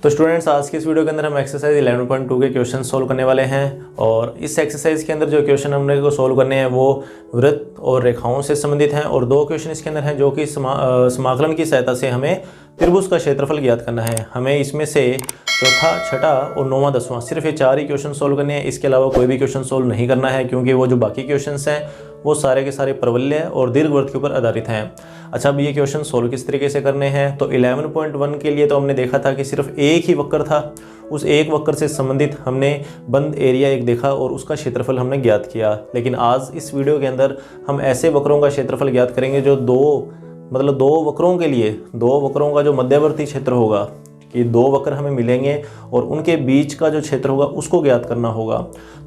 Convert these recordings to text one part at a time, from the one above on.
तो स्टूडेंट्स, आज की इस वीडियो के अंदर हम एक्सरसाइज 11.2 के क्वेश्चन सोल्व करने वाले हैं। और इस एक्सरसाइज के अंदर जो क्वेश्चन हमने को सोल्व करने हैं वो वृत्त और रेखाओं से संबंधित हैं, और दो क्वेश्चन इसके अंदर हैं जो कि समाकलन की सहायता से हमें त्रिभुज का क्षेत्रफल ज्ञात करना है। हमें इसमें से चौथा, छठा और नौवां, दसवां, सिर्फ ये 4 ही क्वेश्चन सोल्व करने हैं। इसके अलावा कोई भी क्वेश्चन सोल्व नहीं करना है, क्योंकि वो जो बाकी क्वेश्चंस हैं वो सारे के सारे प्रवल्य और दीर्घवृत्त के ऊपर आधारित हैं। अच्छा, अब ये क्वेश्चन सोल्व किस तरीके से करने हैं, तो 11.1 के लिए तो हमने देखा था कि सिर्फ एक ही वक्र था। उस एक वक्र से संबंधित हमने बंद एरिया एक देखा और उसका क्षेत्रफल हमने ज्ञात किया। लेकिन आज इस वीडियो के अंदर हम ऐसे वक्रों का क्षेत्रफल ज्ञात करेंगे जो दो वक्रों के लिए, दो वक्रों का जो मध्यवर्ती क्षेत्र होगा, कि दो वक्र हमें मिलेंगे और उनके बीच का जो क्षेत्र होगा उसको ज्ञात करना होगा।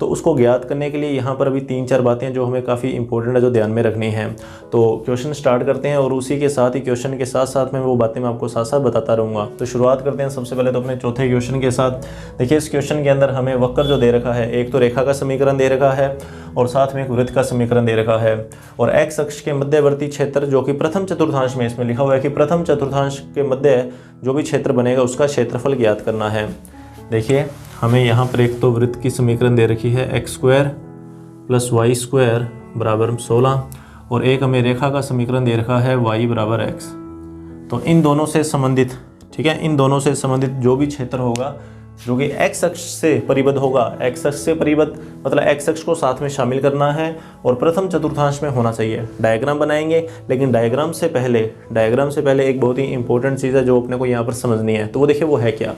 तो उसको ज्ञात करने के लिए यहाँ पर अभी 3-4 बातें जो हमें काफ़ी इंपॉर्टेंट है, जो ध्यान में रखनी है। तो क्वेश्चन स्टार्ट करते हैं और उसी के साथ ही क्वेश्चन के साथ साथ में वो बातें मैं आपको साथ साथ बताता रहूँगा। तो शुरुआत करते हैं सबसे पहले तो अपने चौथे क्वेश्चन के साथ। देखिए, इस क्वेश्चन के अंदर हमें वक्र जो दे रखा है, एक तो रेखा का समीकरण दे रखा है और साथ में एक वृत्त का समीकरण दे रखा है। और एक्स अक्ष के मध्यवर्ती क्षेत्र जो कि प्रथम चतुर्थांश में इसमें लिखा हुआ है कि प्रथम चतुर्थांश के मध्य जो भी क्षेत्र बनेगा उसका क्षेत्रफल ज्ञात करना है। देखिए, हमें यहाँ पर एक तो वृत्त की समीकरण दे रखी है x² + y² बराबर 16, और एक हमें रेखा का समीकरण दे रखा है y बराबर x। तो इन दोनों से संबंधित, ठीक है, इन दोनों से संबंधित जो भी क्षेत्र होगा जो कि x अक्ष से परिबद्ध होगा, x अक्ष से परिबद्ध मतलब x अक्ष को साथ में शामिल करना है और प्रथम चतुर्थांश में होना चाहिए। डायग्राम बनाएंगे, लेकिन डायग्राम से पहले एक बहुत ही इंपॉर्टेंट चीज़ है जो अपने को यहाँ पर समझनी है। तो वो देखिए, वो है क्या।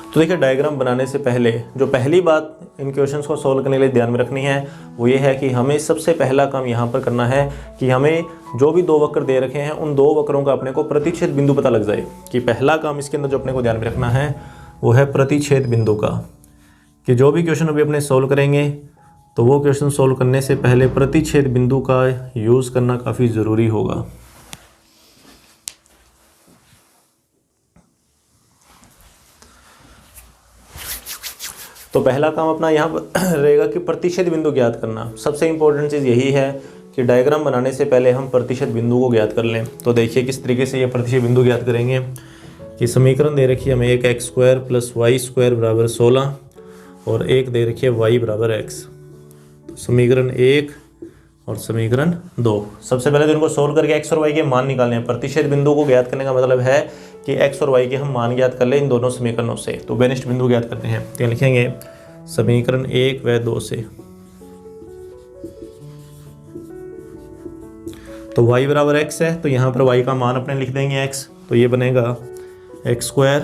तो देखिए, डायग्राम बनाने से पहले जो पहली बात इन क्वेश्चंस को सोल्व करने के लिए ध्यान में रखनी है वो ये है कि हमें सबसे पहला काम यहाँ पर करना है कि हमें जो भी दो वक्र दे रखे हैं उन दो वक्रों का अपने को प्रतिच्छेद बिंदु पता लग जाए। कि पहला काम इसके अंदर जो अपने को ध्यान में रखना है वो है प्रतिच्छेद बिंदु का। कि जो भी क्वेश्चन अभी अपने सोल्व करेंगे तो वो क्वेश्चन सोल्व करने से पहले प्रतिच्छेद बिंदु का यूज़ करना काफ़ी ज़रूरी होगा। तो पहला काम अपना यहाँ पर रहेगा कि प्रतिच्छेद बिंदु ज्ञात करना। सबसे इंपॉर्टेंट चीज़ यही है कि डायग्राम बनाने से पहले हम प्रतिच्छेद बिंदु को ज्ञात कर लें। तो देखिए किस तरीके से ये प्रतिच्छेद बिंदु ज्ञात करेंगे। कि समीकरण दे रखी है हमें एक x² + y² बराबर 16 और एक दे रखी है y बराबर x। तो समीकरण 1 और समीकरण 2, सबसे पहले तो इनको सोल्व करके x और y के मान निकालने हैं। प्रतिच्छेद बिंदु को ज्ञात करने का मतलब है कि x और y के हम मान ज्ञात कर लें इन दोनों समीकरणों से। तो बेनिष्ठ बिंदु ज्ञात करते हैं, तो लिखेंगे समीकरण 1 व 2 से। तो y बराबर x है, तो यहाँ पर y का मान अपने लिख देंगे x। तो ये बनेगा x²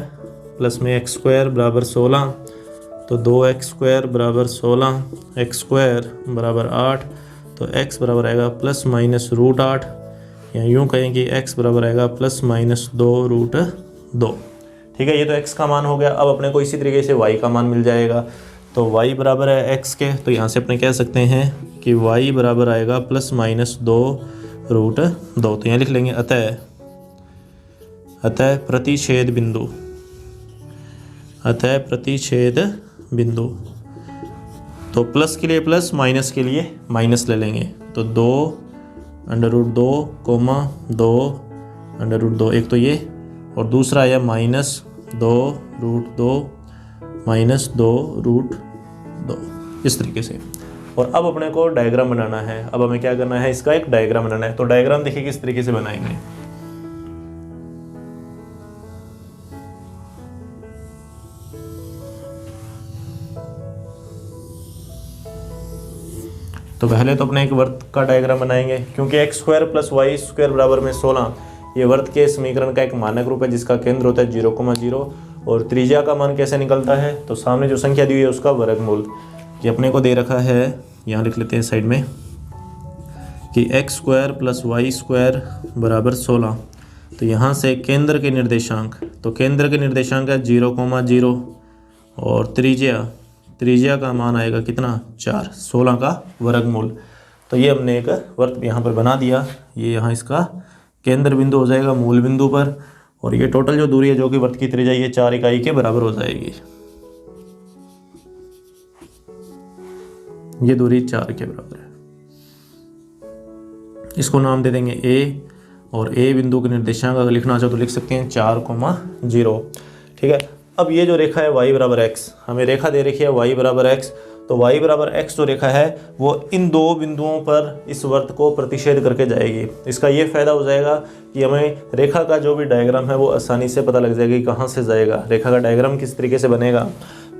प्लस में x² बराबर 16, तो 2x² बराबर 16, x² बराबर 8, तो x बराबर आएगा ±√8, या यूँ कहें कि x बराबर आएगा ±2√2। ठीक है, ये तो x का मान हो गया। अब अपने को इसी तरीके से y का मान मिल जाएगा। तो y बराबर है x के, तो यहाँ से अपने कह सकते हैं कि y बराबर आएगा ±2√2। तो यहाँ लिख लेंगे अतः प्रतिच्छेद बिंदु। तो प्लस के लिए प्लस, माइनस के लिए माइनस ले लेंगे। तो 2√2, 2√2, एक तो ये, और दूसरा आया -2√2 -2√2, इस तरीके से। और अब अपने को डायग्राम बनाना है। अब हमें क्या करना है, इसका एक डायग्राम बनाना है। तो डायग्राम देखिए किस तरीके से बनाएंगे। तो पहले तो अपने एक वृत्त का डायग्राम बनाएंगे, क्योंकि x² + y² बराबर में 16 ये वृत्त के समीकरण का एक मानक रूप है जिसका केंद्र होता है 0,0 और त्रिज्या का मान कैसे निकलता है, तो सामने जो संख्या दी हुई है उसका वर्गमूल। ये अपने को दे रखा है, यहाँ लिख लेते हैं साइड में, कि x² + y² बराबर 16। तो यहाँ से केंद्र के निर्देशांक, तो केंद्र के निर्देशांक है 0,0 और त्रिज्या का मान आएगा कितना, 4, 16 का वर्गमूल। तो ये हमने एक वृत्त यहाँ पर बना दिया। ये यहाँ इसका केंद्र बिंदु हो जाएगा मूल बिंदु पर, और ये टोटल जो दूरी है जो कि वृत्त की त्रिज्या ये 4 इकाई के बराबर हो जाएगी। ये दूरी 4 के बराबर है। इसको नाम दे देंगे A और ए बिंदु के निर्देशांक अगर लिखना चाहो तो लिख सकते हैं 4,0। ठीक है। अब ये जो रेखा है y बराबर x, हमें रेखा दे रखी है y बराबर x, तो y बराबर x जो रेखा है वो इन दो बिंदुओं पर इस वृत्त को प्रतिच्छेद करके जाएगी। इसका ये फ़ायदा हो जाएगा कि हमें रेखा का जो भी डायग्राम है वो आसानी से पता लग जाएगा कि कहाँ से जाएगा, रेखा का डायग्राम किस तरीके से बनेगा।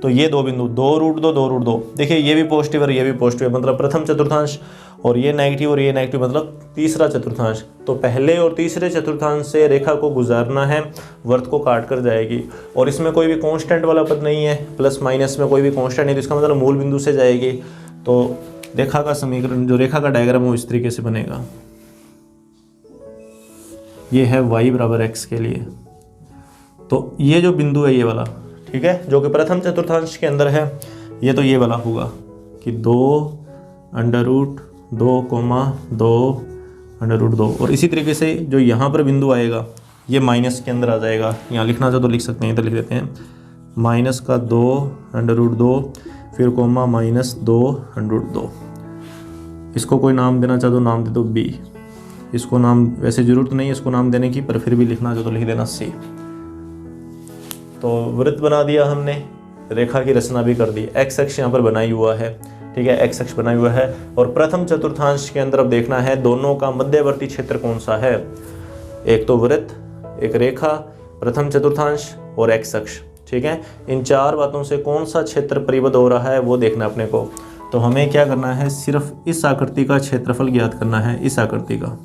तो ये दो बिंदु 2√2 देखिए, ये भी पॉजिटिव और ये भी पॉजिटिव मतलब प्रथम चतुर्थांश, और ये नेगेटिव और ये नेगेटिव मतलब तीसरा चतुर्थांश। तो पहले और तीसरे चतुर्थांश से रेखा को गुजारना है, वृत्त को काट कर जाएगी। और इसमें कोई भी कांस्टेंट वाला पद नहीं है, प्लस माइनस में कोई भी कांस्टेंट नहीं, तो इसका मतलब मूल बिंदु से जाएगी। तो रेखा का समीकरण, जो रेखा का डायग्राम वो इस तरीके से बनेगा। ये है y बराबर x के लिए। तो ये जो बिंदु है ये वाला, ठीक है, जो कि प्रथम चतुर्थांश के अंदर है, ये तो ये वाला होगा कि 2√2,2 और इसी तरीके से जो यहाँ पर बिंदु आएगा ये माइनस के अंदर आ जाएगा। यहाँ लिखना चाहो तो लिख सकते हैं, तो लिख देते हैं माइनस का 2√2 फिर कोमा माइनस 2√2। इसको कोई नाम देना चाहो तो नाम दे दो b। इसको नाम वैसे ज़रूरत नहीं है इसको नाम देने की, पर फिर भी लिखना चाहो तो लिख देना c। तो वृत्त बना दिया हमने, रेखा की रचना भी कर दी, एक्स अक्ष यहाँ पर बनाई हुआ है। ठीक है, एक्स अक्ष बनाई हुआ है। और प्रथम चतुर्थांश के अंदर अब देखना है दोनों का मध्यवर्ती क्षेत्र कौन सा है। एक तो वृत्त, एक रेखा, प्रथम चतुर्थांश और एक्स अक्ष। ठीक है, इन चार बातों से कौन सा क्षेत्र परिबद्ध हो रहा है वो देखना अपने को। तो हमें क्या करना है, सिर्फ इस आकृति का क्षेत्रफल ज्ञात करना है, इस आकृति का।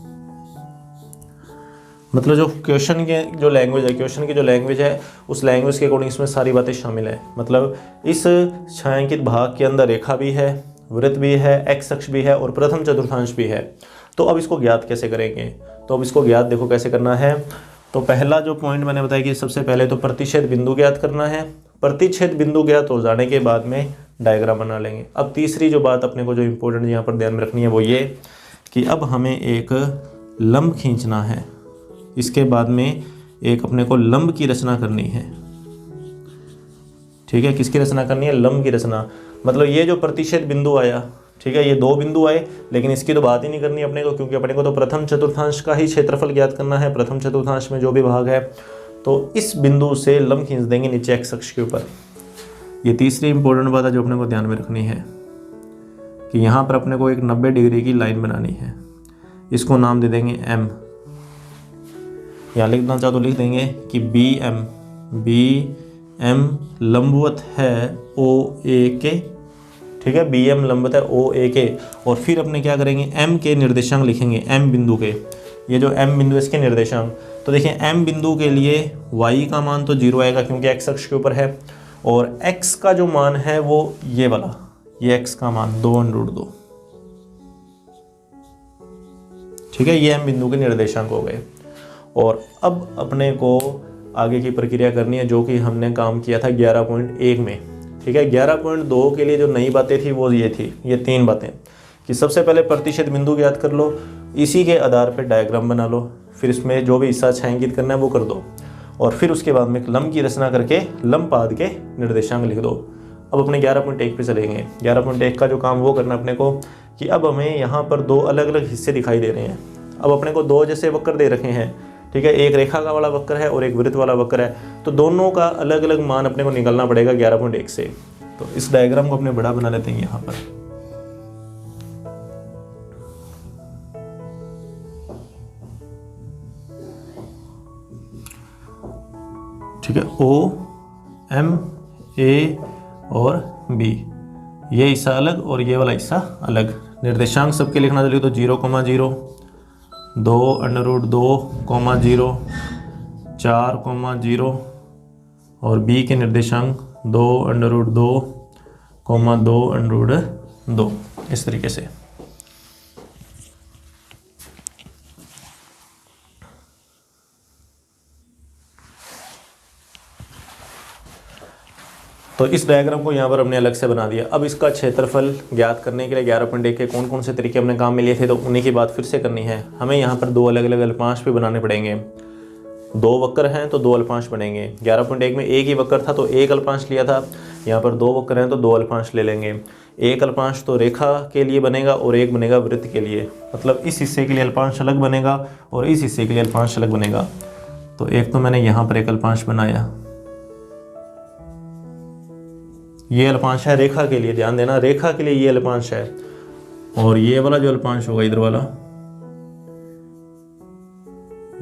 मतलब जो क्वेश्चन के जो लैंग्वेज है, क्वेश्चन की जो लैंग्वेज है उस लैंग्वेज के अकॉर्डिंग इसमें सारी बातें शामिल है। मतलब इस छायांकित भाग के अंदर रेखा भी है, वृत्त भी है, एक्स अक्ष भी है और प्रथम चतुर्थांश भी है। तो अब इसको ज्ञात कैसे करेंगे, तो अब इसको ज्ञात देखो कैसे करना है। तो पहला जो पॉइंट मैंने बताया कि सबसे पहले तो प्रतिच्छेद बिंदु ज्ञात करना है। प्रतिच्छेद बिंदु ज्ञात हो जाने के बाद में डायग्राम बना लेंगे। अब तीसरी जो बात अपने को जो इम्पोर्टेंट यहाँ पर ध्यान में रखनी है वो ये कि अब हमें एक लंब खींचना है। इसके बाद में एक अपने को लंब की रचना करनी है। ठीक है, किसकी रचना करनी है, लंब की रचना। मतलब ये जो प्रतिच्छेद बिंदु आया, ठीक है, ये दो बिंदु आए, लेकिन इसकी तो बात ही नहीं करनी अपने को, क्योंकि अपने को तो प्रथम चतुर्थांश का ही क्षेत्रफल ज्ञात करना है। प्रथम चतुर्थांश में जो भी भाग है, तो इस बिंदु से लंब खींच देंगे नीचे एक्स अक्ष के ऊपर। ये तीसरी इंपॉर्टेंट बात है जो अपने को ध्यान में रखनी है कि यहाँ पर अपने को एक 90 डिग्री की लाइन बनानी है। इसको नाम दे देंगे m। यहाँ लिखना चाहो तो लिख देंगे कि BM लंबवत है OA के। ठीक है, BM लंबवत है OA के। और फिर अपने क्या करेंगे, M के निर्देशांक लिखेंगे, M बिंदु के। ये जो M बिंदु है इसके निर्देशांक, तो देखिए M बिंदु के लिए y का मान तो 0 आएगा क्योंकि x अक्ष के ऊपर है, और x का जो मान है वो ये वाला, ये x का मान 2√2। ठीक है, ये M बिंदु के निर्देशांक हो गए। और अब अपने को आगे की प्रक्रिया करनी है जो कि हमने काम किया था 11.1 में। ठीक है, 11.2 के लिए जो नई बातें थी वो ये थी, ये तीन बातें कि सबसे पहले प्रतिच्छेद बिंदु ज्ञात कर लो, इसी के आधार पर डायग्राम बना लो, फिर इसमें जो भी हिस्सा छायांकित करना है वो कर दो, और फिर उसके बाद में एक लंब की रचना करके लंब पाद के निर्देशांक लिख दो। अब अपने 11.1 पे चलेंगे। 11.1 का जो काम वो करना अपने को कि अब हमें यहाँ पर दो अलग अलग हिस्से दिखाई दे रहे हैं। अब अपने को दो जैसे वक्र दे रखे हैं, ठीक है, एक रेखा का वाला वक्र है और एक वृत्त वाला वक्र है, तो दोनों का अलग अलग मान अपने को निकालना पड़ेगा 11.1 से। तो इस डायग्राम को अपने बड़ा बना लेते हैं यहाँ पर। ठीक है, O, M, A और B, ये हिस्सा अलग और ये वाला हिस्सा अलग। निर्देशांक सबके लिखना चलिए तो 0,0, 2√2,0, 4,0 और b के निर्देशांक 2√2,2, इस तरीके से। तो इस डायग्राम को यहाँ पर हमने अलग से बना दिया। अब इसका क्षेत्रफल ज्ञात करने के लिए 11.1 के कौन कौन से तरीके हमने काम में लिए थे, तो उन्हीं की बात फिर से करनी है। हमें यहाँ पर दो अलग अलग अल्पांश भी बनाने पड़ेंगे। दो वक्र हैं तो दो अल्पांश बनेंगे। 11.1 में एक ही वक्र था तो एक अल्पांश लिया था, यहाँ पर दो वक्र हैं तो दो अल्पांश ले लेंगे। एक अल्पांश तो रेखा के लिए बनेगा और एक बनेगा वृत्त के लिए। मतलब इस हिस्से के लिए अल्पांश अलग बनेगा और इस हिस्से के लिए अल्पांश अलग बनेगा। तो एक तो मैंने यहाँ पर एक अल्पांश बनाया, ये अल्पांश है रेखा के लिए, ध्यान देना रेखा के लिए ये अल्पांश है, और ये वाला जो अल्पांश होगा इधर वाला,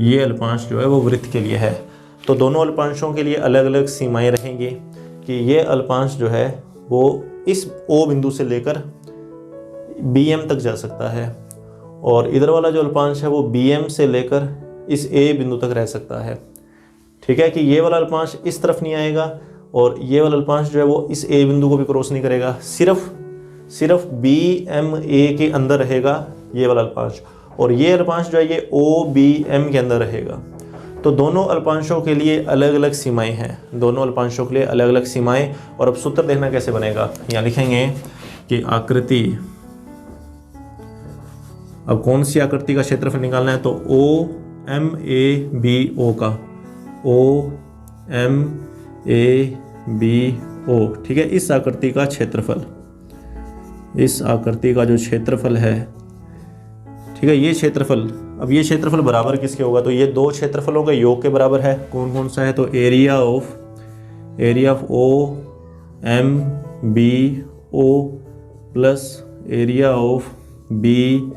ये अल्पांश जो है वो वृत्त के लिए है। तो दोनों अल्पांशों के लिए अलग अलग सीमाएं रहेंगी कि ये अल्पांश जो है वो इस O बिंदु से लेकर BM तक जा सकता है, और इधर वाला जो अल्पांश है वो BM से लेकर इस A बिंदु तक रह सकता है। ठीक है कि ये वाला अल्पांश इस तरफ नहीं आएगा और ये वाला अल्पांश जो है वो इस A बिंदु को भी क्रॉस नहीं करेगा, सिर्फ BMA के अंदर रहेगा ये वाला अल्पांश, और ये अल्पांश जो है ये OBM के अंदर रहेगा। तो दोनों अल्पांशों के लिए अलग अलग सीमाएं हैं, दोनों अल्पांशों के लिए अलग अलग सीमाएं। और अब सूत्र देखना कैसे बनेगा, यहाँ लिखेंगे कि आकृति, अब कौन सी आकृति का क्षेत्रफल निकालना है, तो OMABO का, OMABO, ठीक है, इस आकृति का क्षेत्रफल, इस आकृति का जो क्षेत्रफल है, ठीक है, ये क्षेत्रफल, अब ये क्षेत्रफल बराबर किसके होगा, तो ये दो क्षेत्रफलों के योग के बराबर है। कौन कौन सा है, तो area of OMBO plus area of BMAB।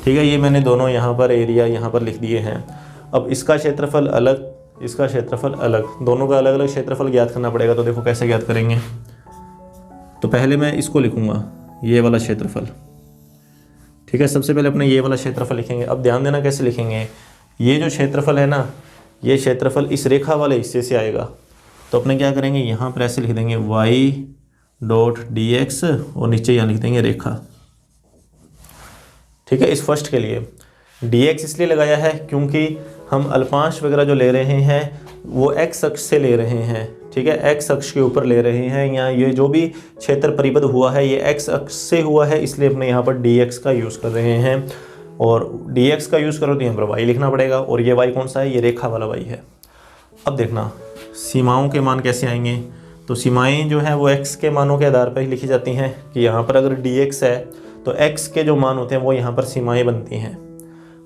ठीक है, ये मैंने दोनों यहाँ पर एरिया यहाँ पर लिख दिए हैं। अब इसका क्षेत्रफल अलग, इसका क्षेत्रफल अलग, दोनों का अलग अलग क्षेत्रफल ज्ञात करना पड़ेगा। तो देखो कैसे ज्ञात करेंगे, तो पहले मैं इसको लिखूंगा, ये वाला क्षेत्रफल, ठीक है, सबसे पहले अपने ये वाला क्षेत्रफल लिखेंगे। अब ध्यान देना कैसे लिखेंगे, ये जो क्षेत्रफल है ना, ये क्षेत्रफल इस रेखा वाले हिस्से से आएगा। तो अपने क्या करेंगे, यहाँ पर ऐसे लिख देंगे y.dx और नीचे यहाँ लिख देंगे रेखा। ठीक है, इस फर्स्ट के लिए dx इसलिए लगाया है क्योंकि हम अल्पांश वगैरह जो ले रहे हैं वो x अक्ष से ले रहे हैं। ठीक है, x अक्ष के ऊपर ले रहे हैं, या ये जो भी क्षेत्र परिबद्ध हुआ है ये x अक्ष से हुआ है, इसलिए अपने यहाँ पर dx का यूज़ कर रहे हैं। और dx का यूज़ करो तो यहाँ पर y लिखना पड़ेगा, और ये y कौन सा है, ये रेखा वाला y है। अब देखना सीमाओं के मान कैसे आएंगे, तो सीमाएं जो हैं वो x के मानों के आधार पर ही लिखी जाती हैं कि यहाँ पर अगर dx है तो x के जो मान होते हैं वो यहाँ पर सीमाएं बनती हैं।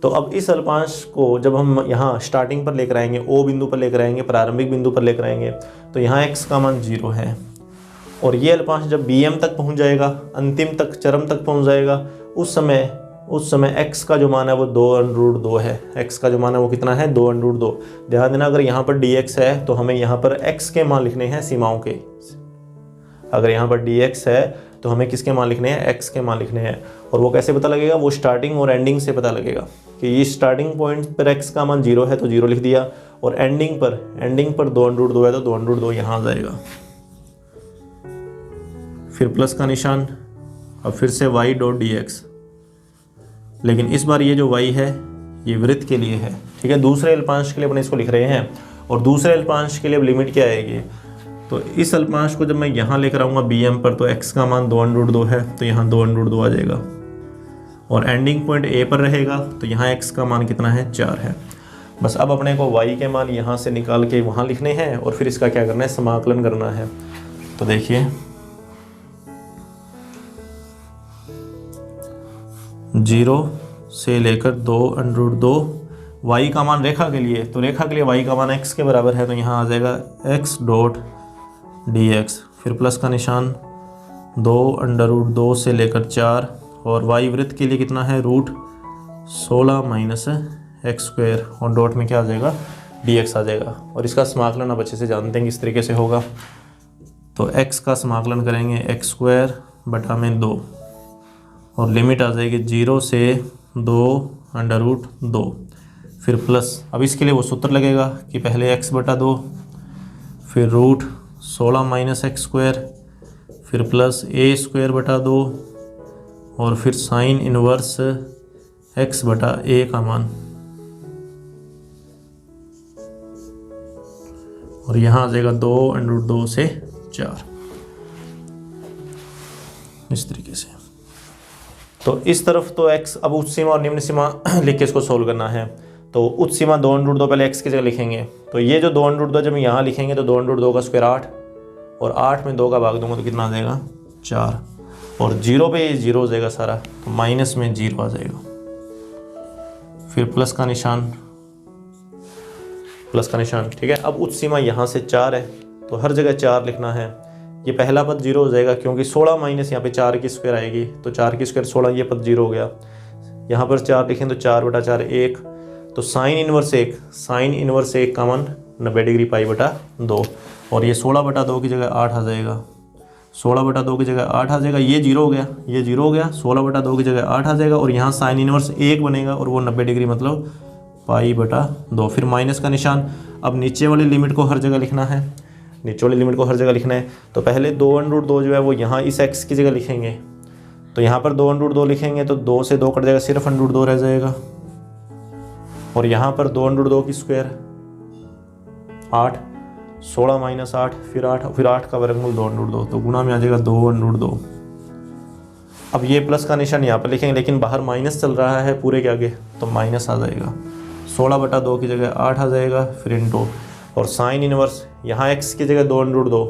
तो अब इस अल्पांश को जब हम यहाँ स्टार्टिंग पर लेकर आएंगे, O बिंदु पर लेकर आएंगे, प्रारंभिक बिंदु पर लेकर आएंगे, तो यहाँ x का मान 0 है, और ये अल्पांश जब BM तक पहुँच जाएगा, अंतिम तक, चरम तक पहुँच जाएगा, उस समय x का जो मान है वो 2√2 है। x का जो मान है वो कितना है, 2√2। ध्यान देना, अगर यहाँ पर dx है तो हमें यहाँ पर x के मान लिखने हैं सीमाओं के। अगर यहाँ पर dx है तो हमें किसके मान लिखने हैं, x के मान लिखने हैं। और वो कैसे पता लगेगा, वो स्टार्टिंग और एंडिंग से पता लगेगा कि ये स्टार्टिंग पॉइंट पर x का मान 0 है तो 0 लिख दिया, और एंडिंग पर 2√2 है तो 2√2 यहाँ आ जाएगा। फिर प्लस का निशान, अब फिर से y.dx, लेकिन इस बार ये जो y है ये वृत्त के लिए है। ठीक है, दूसरे अल्पांश के लिए अपने इसको लिख रहे हैं, और दूसरे अल्पांश के लिए अब लिमिट क्या आएगी, तो इस अल्पांश को जब मैं यहाँ लेकर आऊँगा BM पर, तो x का मान 2√2 है तो यहाँ 2√2 आ जाएगा, और एंडिंग पॉइंट A पर रहेगा तो यहाँ x का मान कितना है, 4 है। बस अब अपने को y के मान यहाँ से निकाल के वहाँ लिखने हैं, और फिर इसका क्या करना है, समाकलन करना है। तो देखिए 0 से लेकर 2√2, y का मान रेखा के लिए, तो रेखा के लिए y का मान x के बराबर है, तो यहाँ आ जाएगा x.dx, फिर प्लस का निशान, 2√2 से लेकर 4, और y वृत्त के लिए कितना है, √16 - x², और डॉट में क्या आ जाएगा, dx आ जाएगा। और इसका समाकलन आप अच्छे से जानते हैं किस तरीके से होगा, तो x का समाकलन करेंगे x²/2, और लिमिट आ जाएगी 0 से 2√2, फिर प्लस, अब इसके लिए वो सूत्र लगेगा कि पहले x/2, फिर √16 - x², फिर प्लस a²/2, और फिर साइन इनवर्स x/a का मान, और यहाँ आ जाएगा 2√2 से 4, इस तरीके से। तो इस तरफ तो x, अब उच्च सीमा और निम्न सीमा लिख के इसको सोल्व करना है। तो उच्च सीमा 2√2 पहले x की जगह लिखेंगे, तो ये जो 2√2 जब यहाँ लिखेंगे तो 2√2 का स्क्वायर 8, और 8 में 2 का भाग दूंगा तो कितना आ जाएगा 4, और 0 पे ये 0 हो जाएगा सारा, तो माइनस में 0 आ जाएगा। फिर प्लस का निशान, प्लस का निशान, ठीक है। अब उच्च सीमा यहाँ से 4 है तो हर जगह 4 लिखना है। ये पहला पद 0 हो जाएगा क्योंकि 16 माइनस यहाँ पे 4 की स्क्वायर आएगी, तो 4 की स्क्वायर 16, ये पद 0 हो गया। यहाँ पर 4 लिखें तो 4/4 1, तो साइन इनवर्स 1, साइन इनवर्स 1 का मान 90 डिग्री π/2, और ये 16/2 की जगह 8 आ जाएगा, 16/2 की जगह 8 आ जाएगा। ये 0 हो गया, ये 0 हो गया, 16/2 की जगह 8 आ जाएगा, और यहाँ साइन इनवर्स 1 बनेगा और वो 90 डिग्री मतलब π/2। फिर माइनस का निशान। अब नीचे वाली लिमिट को हर जगह लिखना है, नीचे वाली लिमिट को हर जगह लिखना है। तो पहले 2/2 जो है वो यहाँ इस x की जगह लिखेंगे, तो यहाँ पर 2/2 लिखेंगे तो 2 से 2 कट जाएगा, सिर्फ √2 रह जाएगा, और यहाँ पर 2/2 की स्क्वायर 8, 16 माइनस 8, फिर 8 का वर्गमूल 2/2, तो गुणा में आ जाएगा 2/2। अब ये प्लस का निशान यहाँ पर लिखेंगे, लेकिन बाहर माइनस चल रहा है पूरे के आगे, तो माइनस आ जाएगा, 16/2 की जगह 8 आ जाएगा, फिर इंटू, और साइन इनवर्स यहाँ x की जगह 2/2,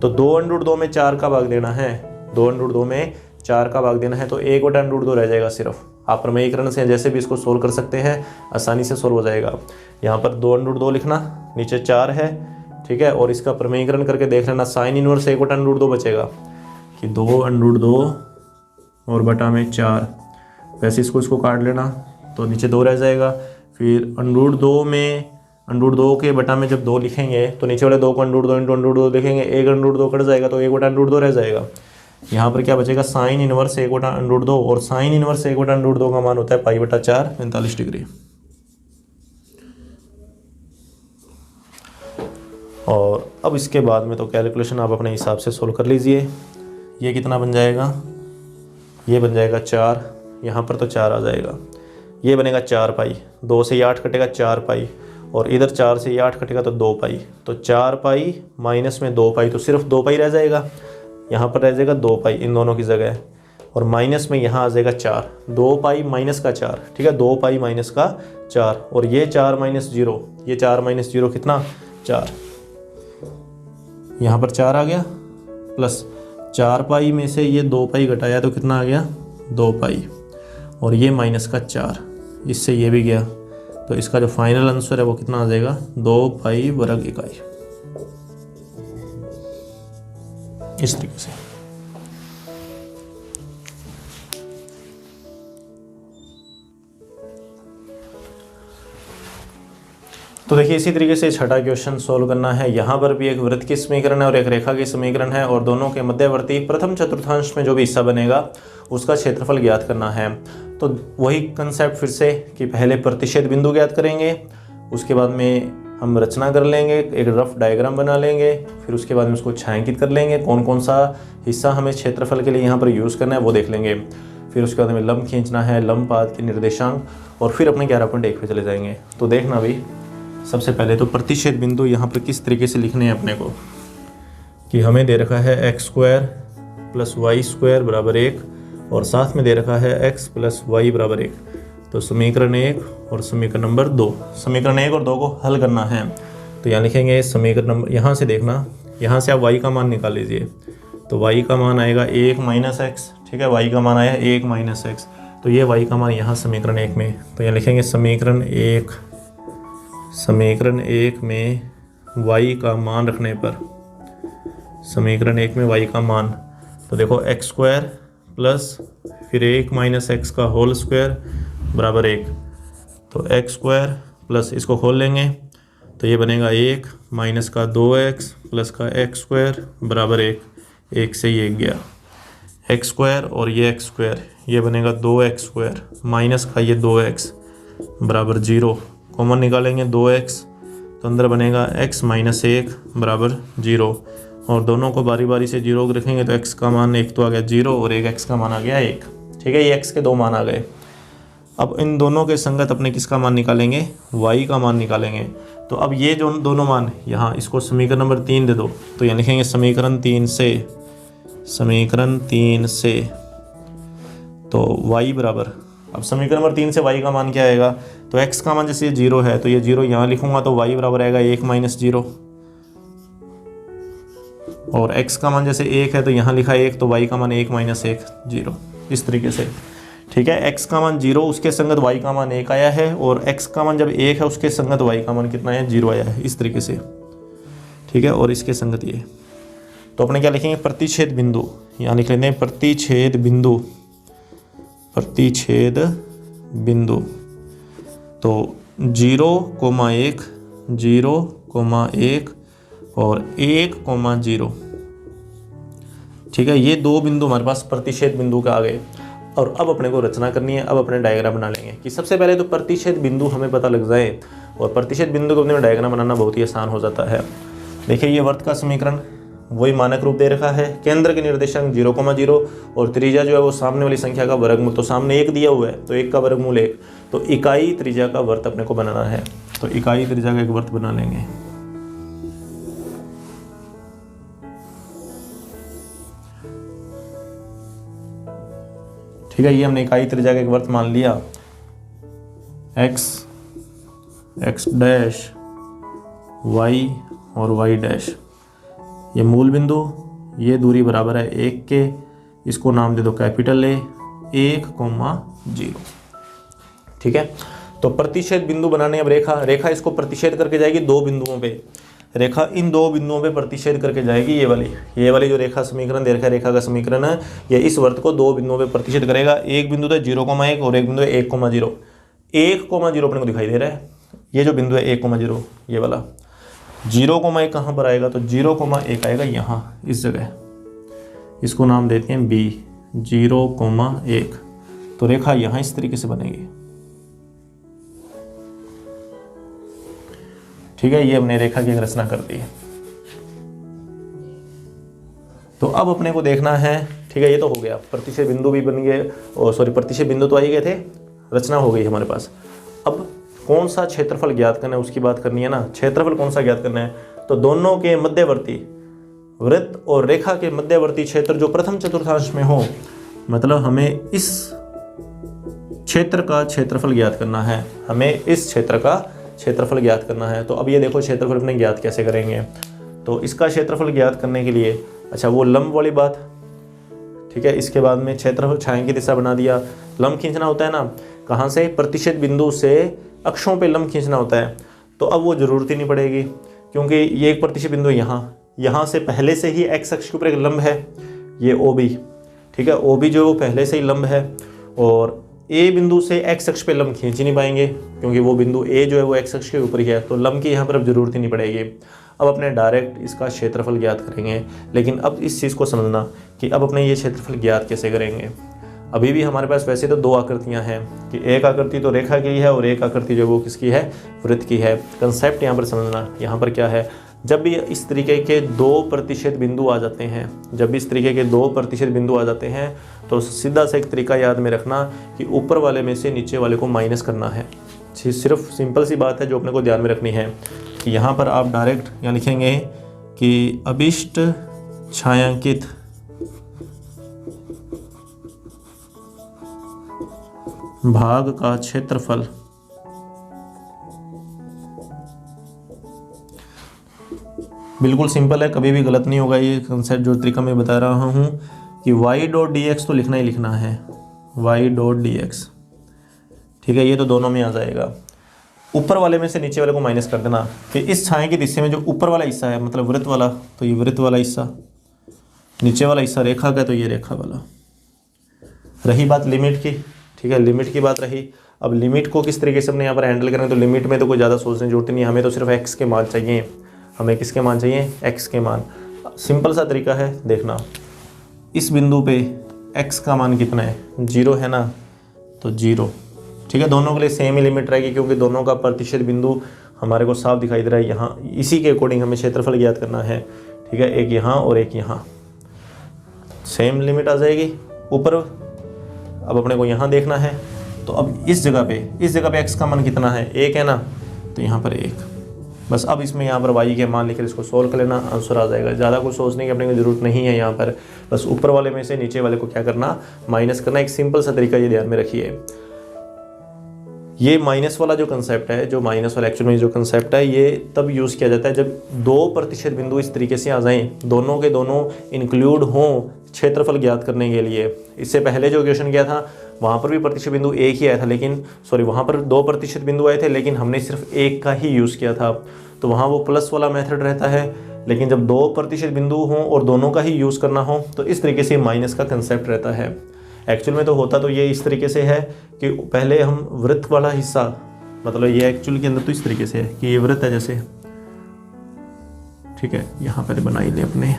तो 2/2 में 4 का भाग देना है, 2/2 में 4 का भाग देना है, तो 1/2 रह जाएगा सिर्फ। आप प्रमेयीकरण से जैसे भी इसको सोल्व कर सकते हैं, आसानी से सोल्व हो जाएगा। यहाँ पर 2/2 लिखना, नीचे 4 है, ठीक है, और इसका प्रमेयीकरण करके देख लेना, साइन इनवर्स 1/2 बचेगा कि 2/2 और बटा में 4, वैसे इसको काट लेना तो नीचे 2 रह जाएगा। फिर √2 में √2 के बटा में जब 2 लिखेंगे तो नीचे वाले 2 को √2 इंटू √2 लिखेंगे, 1/2 कट जाएगा तो 1/2 रह जाएगा। यहाँ पर क्या बचेगा, साइन इनवर्स 1/2, और साइन इनवर्स 1/2 का मान होता है π/4 45 डिग्री। और अब इसके बाद में तो कैलकुलेशन आप अपने हिसाब से सोल्व कर लीजिए। ये कितना बन जाएगा, ये बन जाएगा 4, यहाँ पर तो 4 आ जाएगा, ये बनेगा 4π, 2 से 8 कटेगा 4π, और इधर 4 से 8 कटेगा तो 2π, तो 4π माइनस में 2π, तो सिर्फ 2π रह जाएगा, यहाँ पर रह जाएगा 2π इन दोनों की जगह, और माइनस में यहाँ आ जाएगा 4, 2π माइनस का 4, ठीक है, 2π माइनस का 4, और ये 4 माइनस 0, ये 4 माइनस 0 कितना 4, यहाँ पर 4 आ गया, प्लस 4π में से ये 2π घटाया तो कितना आ गया 2π, और ये माइनस का 4, इससे ये भी गया, तो इसका जो फाइनल आंसर है वो कितना आ जाएगा 2π वर्ग इकाई। इस तरीके से। तो देखिए इसी तरीके से छठा क्वेश्चन सोल्व करना है। यहाँ पर भी एक वृत्त की समीकरण है और एक रेखा की समीकरण है, और दोनों के मध्यवर्ती प्रथम चतुर्थांश में जो भी हिस्सा बनेगा उसका क्षेत्रफल ज्ञात करना है। तो वही कंसेप्ट फिर से कि पहले प्रतिच्छेद बिंदु ज्ञात करेंगे, उसके बाद में हम रचना कर लेंगे, एक रफ डायग्राम बना लेंगे, फिर उसके बाद में उसको छायांकित कर लेंगे, कौन कौन सा हिस्सा हमें क्षेत्रफल के लिए यहाँ पर यूज़ करना है वो देख लेंगे। फिर उसके बाद में लंब खींचना है, लंब पाद के निर्देशांक, और फिर अपने 11.1 पे चले जाएंगे। तो देखना भी, सबसे पहले तो प्रतिच्छेद बिंदु यहाँ पर किस तरीके से लिखने हैं अपने को, कि हमें दे रखा है x² + y² बराबर 1, और साथ में दे रखा है x + y बराबर 1। तो समीकरण 1 और समीकरण नंबर 2, समीकरण 1 और 2 को हल करना है। तो यहाँ लिखेंगे समीकरण नंबर, यहाँ से देखना, यहाँ से आप y का मान निकाल लीजिए, तो y का मान आएगा 1 - x, ठीक है, y का मान आया 1 - x, तो ये y का मान यहाँ समीकरण 1 में, तो यहाँ लिखेंगे समीकरण 1 में y का मान रखने पर, समीकरण 1 में y का मान, तो देखो x² प्लस फिर 1 - x का होल स्क्वायर बराबर 1, तो x² प्लस इसको खोल लेंगे तो ये बनेगा 1 माइनस का 2x प्लस का x² बराबर 1, 1 से ये गया x² और ये x², ये बनेगा 2x² माइनस का ये 2x बराबर 0, कॉमन निकालेंगे 2x, तो अंदर बनेगा x - 1 बराबर 0, और दोनों को बारी बारी से 0 रखेंगे तो x का मान एक तो आ गया 0 और एक x का मान आ गया 1, ठीक है, ये x के 2 मान आ गए। अब इन दोनों के संगत अपने किसका मान निकालेंगे, y का मान निकालेंगे। तो अब ये जो दोनों मान, यहाँ इसको समीकरण नंबर 3 दे दो, तो यहाँ लिखेंगे समीकरण 3 से तो y बराबर, अब समीकरण नंबर 3 से y का मान क्या आएगा, तो x का मान जैसे ये 0 है तो ये 0 यहाँ लिखूंगा, तो y बराबर आएगा 1 - 0, और x का मान जैसे 1 है तो यहाँ लिखा है 1, तो y का मान 1 माइनस 1 0, इस तरीके से। ठीक है, x का मान 0 उसके संगत y का मान 1 आया है, और x का मान जब 1 है उसके संगत y का मान कितना है 0 आया है, इस तरीके से। ठीक है, और इसके संगत ये, तो अपने क्या लिखेंगे प्रतिच्छेद बिंदु, यहाँ लिख लेते हैं प्रतिच्छेद बिंदु, प्रतिच्छेद बिंदु। तो 0,1 0,1 और 1,0। ठीक है, ये दो बिंदु हमारे पास प्रतिच्छेद बिंदु के आ गए। और अब अपने को रचना करनी है, अब अपने डायग्राम बना लेंगे कि सबसे पहले तो प्रतिच्छेद बिंदु हमें पता लग जाए, और प्रतिच्छेद बिंदु को अपने डायग्राम बनाना बहुत ही आसान हो जाता है। देखिए ये वर्त का समीकरण वही मानक रूप दे रखा है, केंद्र के निर्देशांक 0,0 और त्रिज्या जो है वो सामने वाली संख्या का वर्गमूल, तो सामने 1 दिया हुआ है तो 1 का वर्गमूल 1, तो इकाई त्रिज्या का वर्त अपने को बनाना है। तो इकाई त्रिज्या का एक वर्त बना लेंगे। ठीक है, ये हमने इकाई त्रिज्या का एक वर्त मान लिया, x डैश y और y डैश, ये मूल बिंदु, ये दूरी बराबर है 1 के, इसको नाम दे दो कैपिटल A, 1,0। ठीक है, तो प्रतिच्छेद बिंदु बनाने अब रेखा इसको प्रतिच्छेद करके जाएगी दो बिंदुओं पे, रेखा इन दो बिंदुओं पे प्रतिच्छेद करके जाएगी। ये वाली जो रेखा समीकरण दे रखा है, रेखा का समीकरण है, ये इस वर्त को दो बिंदुओं पे प्रतिच्छेद करेगा। एक बिंदु तो 0,1 और एक बिंदु है 1,0। 1,0 अपने को दिखाई दे रहा है, ये जो बिंदु है 1,0 ये वाला। 0,1 कहाँ पर आएगा, तो 0,1 आएगा यहाँ इस जगह, इसको नाम देते हैं B, 0,1। तो रेखा यहाँ इस तरीके से बनेगी। ठीक है, ये हमने रेखा की रचना कर दी है। तो अब अपने को देखना है, ठीक है, ये तो हो गया, प्रतिच्छेद बिंदु भी बन गए, और सॉरी प्रतिच्छेद बिंदु तो आ ही गए थे, रचना हो गई हमारे पास। अब कौन सा क्षेत्रफल ज्ञात करना है उसकी बात करनी है ना। क्षेत्रफल कौन सा ज्ञात करना है, तो दोनों के मध्यवर्ती वृत्त और रेखा के मध्यवर्ती क्षेत्र जो प्रथम चतुर्थांश में हो, मतलब हमें इस क्षेत्र का क्षेत्रफल ज्ञात करना है, हमें इस क्षेत्र का क्षेत्रफल ज्ञात करना है। तो अब ये देखो क्षेत्रफल अपने ज्ञात कैसे करेंगे, तो इसका क्षेत्रफल ज्ञात करने के लिए, अच्छा वो लंब वाली बात, ठीक है, इसके बाद में क्षेत्रफल छायांकित दिशा बना दिया। लंब खींचना होता है ना, कहाँ से, प्रतिच्छेद बिंदु से अक्षों पे लंब खींचना होता है। तो अब वो जरूरत ही नहीं पड़ेगी, क्योंकि ये एक प्रतिच्छेद बिंदु यहाँ से पहले से ही x अक्ष के ऊपर एक लंब है, ये OB। ठीक है, OB जो पहले से ही लंब है, और A बिंदु से x अक्ष पे लंब खींच ही नहीं पाएंगे, क्योंकि वो बिंदु A जो है वो x अक्ष के ऊपर ही है, तो लंब की यहाँ पर अब जरूरत ही नहीं पड़ेगी। अब अपने डायरेक्ट इसका क्षेत्रफल ज्ञात करेंगे। लेकिन अब इस चीज़ को समझना कि अब अपने ये क्षेत्रफल ज्ञात कैसे करेंगे। अभी भी हमारे पास वैसे तो दो आकृतियां हैं, कि एक आकृति तो रेखा की है और एक आकृति जो वो किसकी है, वृत्त की है। कंसेप्ट यहाँ पर समझना, यहाँ पर क्या है, जब भी इस तरीके के दो प्रतिच्छेद बिंदु आ जाते हैं, जब भी इस तरीके के दो प्रतिच्छेद बिंदु आ जाते हैं, तो सीधा सा एक तरीका याद में रखना कि ऊपर वाले में से नीचे वाले को माइनस करना है। सिर्फ सिंपल सी बात है जो अपने को ध्यान में रखनी है कि यहाँ पर आप डायरेक्ट यहाँ लिखेंगे कि अभिष्ट छायांकित भाग का क्षेत्रफल बिल्कुल सिंपल है, कभी भी गलत नहीं होगा। ये कंसेप्ट जो तरीका मैं बता रहा हूँ कि y.dx तो लिखना ही लिखना है, y.dx। ठीक है, ये तो दोनों में आ जाएगा। ऊपर वाले में से नीचे वाले को माइनस कर देना कि इस छाया के हिस्से में जो ऊपर वाला हिस्सा है, मतलब वृत्त वाला, तो ये वृत्त वाला हिस्सा, नीचे वाला हिस्सा रेखा का, तो ये रेखा वाला। रही बात लिमिट की, ठीक है, लिमिट की बात रही। अब लिमिट को किस तरीके से अपने यहाँ पर हैंडल करें, तो लिमिट में तो कोई ज़्यादा सोचने की जरूरत नहीं, हमें तो सिर्फ x के मान चाहिए। हमें किसके मान चाहिए, x के मान। सिंपल सा तरीका है देखना, इस बिंदु पे x का मान कितना है, 0 है ना, तो 0। ठीक है, दोनों के लिए सेम ही लिमिट रहेगी, क्योंकि दोनों का प्रतिच्छेद बिंदु हमारे को साफ दिखाई दे रहा है यहाँ। इसी के अकॉर्डिंग हमें क्षेत्रफल ज्ञात करना है। ठीक है, एक यहाँ और एक यहाँ, सेम लिमिट आ जाएगी ऊपर। अब अपने को यहाँ देखना है, तो अब इस जगह पे x का मान कितना है, 1 है ना, तो यहाँ पर 1। बस अब इसमें यहाँ पर y के मान लेकर इसको सोल्व कर लेना, आंसर आ जाएगा। ज़्यादा कुछ सोचने की अपने को ज़रूरत नहीं है यहाँ पर। बस ऊपर वाले में से नीचे वाले को क्या करना, माइनस करना। एक सिंपल सा तरीका ये ध्यान में रखिए। ये माइनस वाला जो कंसेप्ट है, जो माइनस वाला एक्चुअल में जो कंसेप्ट है, ये तब यूज़ किया जाता है जब 2% बिंदु इस तरीके से आ जाएं, दोनों के दोनों इंक्लूड हों क्षेत्रफल ज्ञात करने के लिए। इससे पहले जो क्वेश्चन किया था वहाँ पर भी प्रतिशत बिंदु एक ही आया था, लेकिन वहाँ पर 2% बिंदु आए थे, लेकिन हमने सिर्फ एक का ही यूज़ किया था। तो वहाँ वो प्लस वाला मेथड रहता है, लेकिन जब 2% बिंदु हों और दोनों का ही यूज़ करना हो तो इस तरीके से माइनस का कंसेप्ट रहता है। एक्चुअल में तो होता तो ये इस तरीके से है कि पहले हम वृत्त वाला हिस्सा, मतलब ये एक्चुअल के अंदर तो इस तरीके से है कि ये वृत्त है जैसे, ठीक है, यहाँ पर बना ही ले अपने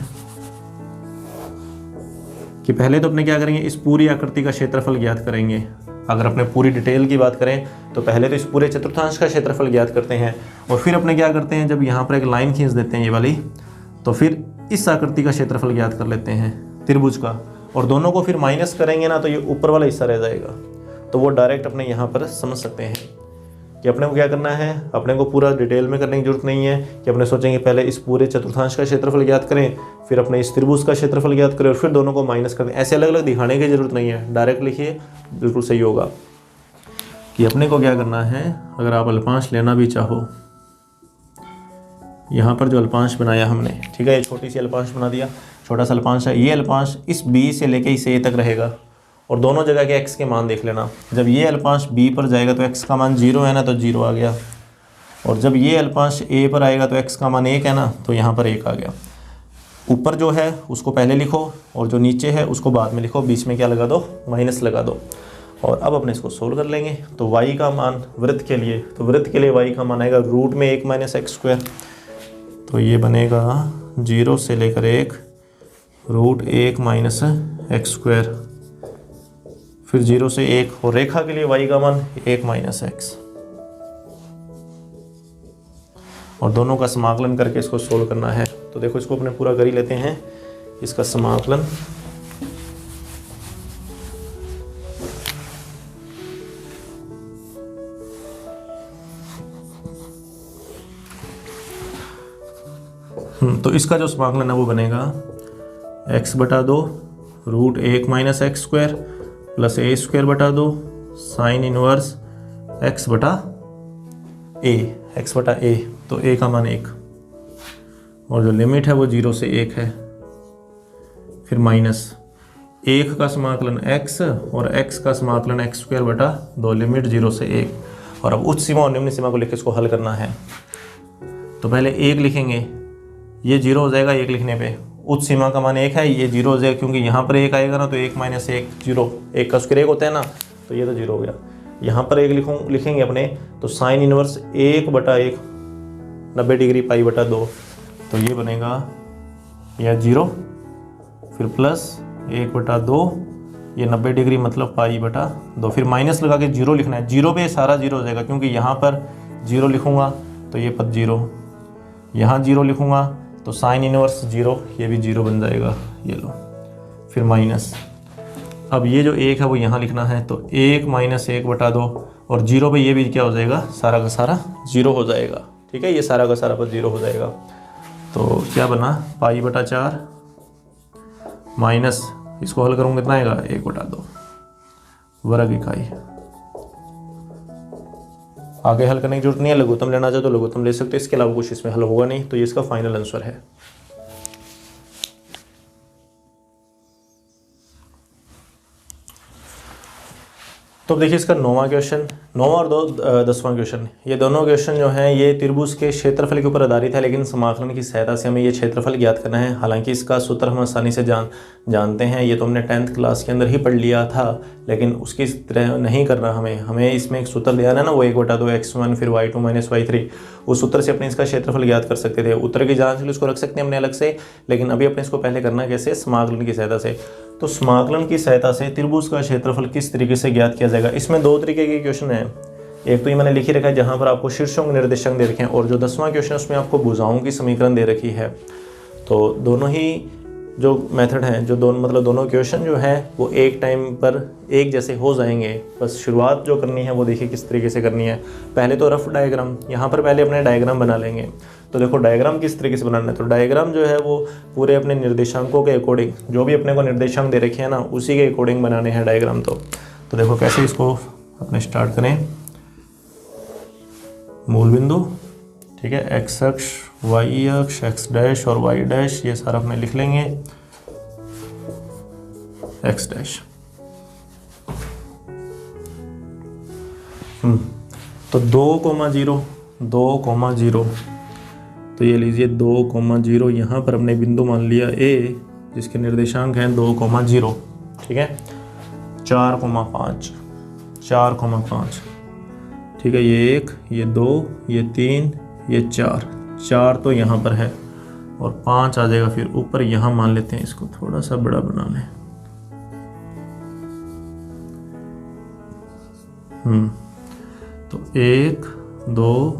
कि पहले तो अपने क्या करेंगे, इस पूरी आकृति का क्षेत्रफल ज्ञात करेंगे। अगर अपने पूरी डिटेल की बात करें तो पहले तो इस पूरे चतुर्थांश का क्षेत्रफल ज्ञात करते हैं और फिर अपने क्या करते हैं, जब यहाँ पर एक लाइन खींच देते हैं ये वाली, तो फिर इस आकृति का क्षेत्रफल ज्ञात कर लेते हैं त्रिभुज का, और दोनों को फिर माइनस करेंगे ना तो ये ऊपर वाला हिस्सा रह जाएगा। तो वो डायरेक्ट अपने यहाँ पर समझ सकते हैं कि अपने को क्या करना है। अपने को पूरा डिटेल में करने की जरूरत नहीं है कि अपने सोचेंगे पहले इस पूरे चतुर्थांश का क्षेत्रफल ज्ञात करें, फिर अपने इस त्रिभुज का क्षेत्रफल ज्ञात करें और फिर दोनों को माइनस कर दें। ऐसे अलग अलग दिखाने की जरूरत नहीं है, डायरेक्ट लिखिए, बिल्कुल सही होगा। कि अपने को क्या करना है, अगर आप अल्पांश लेना भी चाहो, यहाँ पर जो अल्पांश बनाया हमने, ठीक है, ये छोटी सी अल्पांश बना दिया, छोटा सा अल्पांश है, ये अल्पांश इस b से लेके इस a तक रहेगा और दोनों जगह के x के मान देख लेना। जब ये अल्पांश b पर जाएगा तो x का मान 0 है ना, तो 0 आ गया, और जब ये अल्पांश a पर आएगा तो x का मान 1 है ना, तो यहाँ पर 1 आ गया। ऊपर जो है उसको पहले लिखो और जो नीचे है उसको बाद में लिखो, बीच में क्या लगा दो, माइनस लगा दो। और अब अपने इसको सोल्व कर लेंगे। तो y का मान वृत्त के लिए, तो वृत्त के लिए y का मान आएगा रूट में 1 माइनस एक्स स्क्वायर, तो ये बनेगा 0 से लेकर 1 रूट 1 माइनस एक्स स्क्वायर, फिर 0 से 1, और रेखा के लिए y का मान 1 माइनस एक्स, और दोनों का समाकलन करके इसको सोल्व करना है। तो देखो इसको अपने पूरा कर ही लेते हैं, इसका समाकलन। तो इसका जो समाकलन है वो बनेगा x बटा 2 root 1 minus X square plus a square बटा 2 साइन इनवर्स x बटा a, तो a का मान 1, और जो लिमिट है वो 0 से 1 है, फिर माइनस 1 का समाकलन x और x का समाकलन x स्क्वायर बटा 2, लिमिट 0 से 1। और अब उच्च सीमा और निम्न सीमा को लेकर इसको हल करना है। तो पहले 1 लिखेंगे, ये 0 हो जाएगा 1 लिखने पे, उच्च सीमा का मान 1 है, ये 0 हो जाएगा क्योंकि यहाँ पर 1 आएगा ना, तो 1 माइनस 1 0, 1 का स्क्वायर 1 होता है ना, तो ये तो 0 हो गया। यहाँ पर 1 लिखेंगे अपने, तो साइन इनवर्स 1 बटा 1 90 डिग्री पाई बटा 2, तो ये बनेगा यह 0, फिर प्लस 1 बटा 2, ये 90 डिग्री मतलब पाई बटा 2, फिर माइनस लगा के 0 लिखना है। 0 पे सारा 0 हो जाएगा क्योंकि यहाँ पर 0 लिखूँगा तो ये पद 0, यहाँ 0 लिखूँगा तो साइन इनवर्स 0, ये भी 0 बन जाएगा, ये लो, फिर माइनस। अब ये जो 1 है वो यहाँ लिखना है, तो 1 माइनस 1 बटा 2, और 0 पे ये भी क्या हो जाएगा, सारा का सारा 0 हो जाएगा, ठीक है, ये सारा का सारा पद 0 हो जाएगा। तो क्या बना, पाई बटा 4 माइनस, इसको हल करूँगा कितना आएगा, 1 बटा 2 वर्ग इकाई। आगे हल करने की जरूरत नहीं है, लघुत्तम लेना चाहे तो लघुत्तम ले सकते हो, इसके अलावा कुछ इसमें हल होगा नहीं। तो ये इसका फाइनल आंसर है। तो देखिए इसका 9वां क्वेश्चन, 9वां और 10वां क्वेश्चन, ये दोनों क्वेश्चन जो हैं ये त्रिभुज के क्षेत्रफल के ऊपर आधारित है, लेकिन समाकलन की सहायता से हमें ये क्षेत्रफल ज्ञात करना है। हालांकि इसका सूत्र हम आसानी से जानते हैं, ये तो हमने 10th क्लास के अंदर ही पढ़ लिया था, लेकिन उसकी तरह नहीं करना हमें इसमें एक सूत्र दिया है ना, वो 1 बटा 2 x1 फिर y2 माइनस y3, उस सूत्र से अपने इसका क्षेत्रफल ज्ञात कर सकते थे। उत्तर की जांच के लिए उसको रख सकते हैं हमने अलग से, लेकिन अभी अपने इसको पहले करना कैसे, समाकलन की सहायता से। तो समाकलन की सहायता से त्रिभुज का क्षेत्रफल किस तरीके से ज्ञात किया जाएगा, इसमें 2 तरीके के क्वेश्चन हैं। एक तो ये मैंने लिखी रखा है जहाँ पर आपको शीर्षों निर्देशांक दे रखे हैं, और जो 10वां क्वेश्चन उसमें आपको भुजाओं की समीकरण दे रखी है। तो दोनों ही जो मेथड हैं, जो दोनों क्वेश्चन जो हैं वो एक टाइम पर एक जैसे हो जाएंगे। बस शुरुआत जो करनी है वो देखिए किस तरीके से करनी है। पहले तो रफ डायग्राम, यहाँ पर पहले अपने डायग्राम बना लेंगे। तो देखो डायग्राम किस तरीके से बनाना है, तो डायग्राम जो है वो पूरे अपने निर्देशांकों के अकॉर्डिंग, जो भी अपने को निर्देशांक दे रखे हैं ना उसी के अकॉर्डिंग बनाने हैं डायग्राम। तो देखो कैसे इसको अपने स्टार्ट करें। मूल बिंदु, ठीक है, एक्स अक्ष, वाई अक्ष, एक्स डैश और वाई डैश, ये सारा अपने लिख लेंगे, एक्स डैश। तो 2,0, 2,0, तो ये लीजिए 2,0, यहाँ पर हमने बिंदु मान लिया ए, जिसके निर्देशांक हैं 2,0, ठीक है, 4,5, 4,5, ठीक है, ये 1, ये 2, ये 3, ये 4, 4 तो यहाँ पर है और 5 आ जाएगा फिर ऊपर, यहाँ मान लेते हैं, इसको थोड़ा सा बड़ा बना लें। तो 1, 2,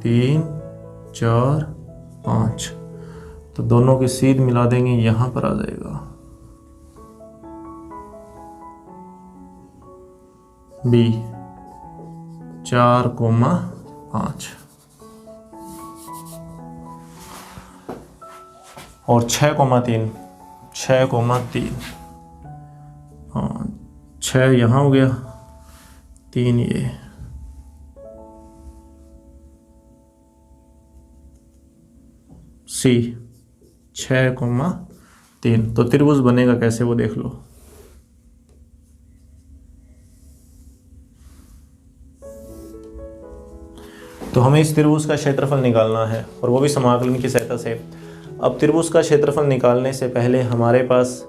3, 4, 5, तो दोनों की सीध मिला देंगे, यहाँ पर आ जाएगा बी 4,5 और 6,3, 6,3, हाँ 6 यहाँ हो गया, 3 ये, सी 6,3। तो त्रिभुज बनेगा कैसे वो देख लो। तो हमें इस त्रिभुज का क्षेत्रफल निकालना है और वो भी समाकलन की सहायता से। अब त्रिभुज का क्षेत्रफल निकालने से पहले हमारे पास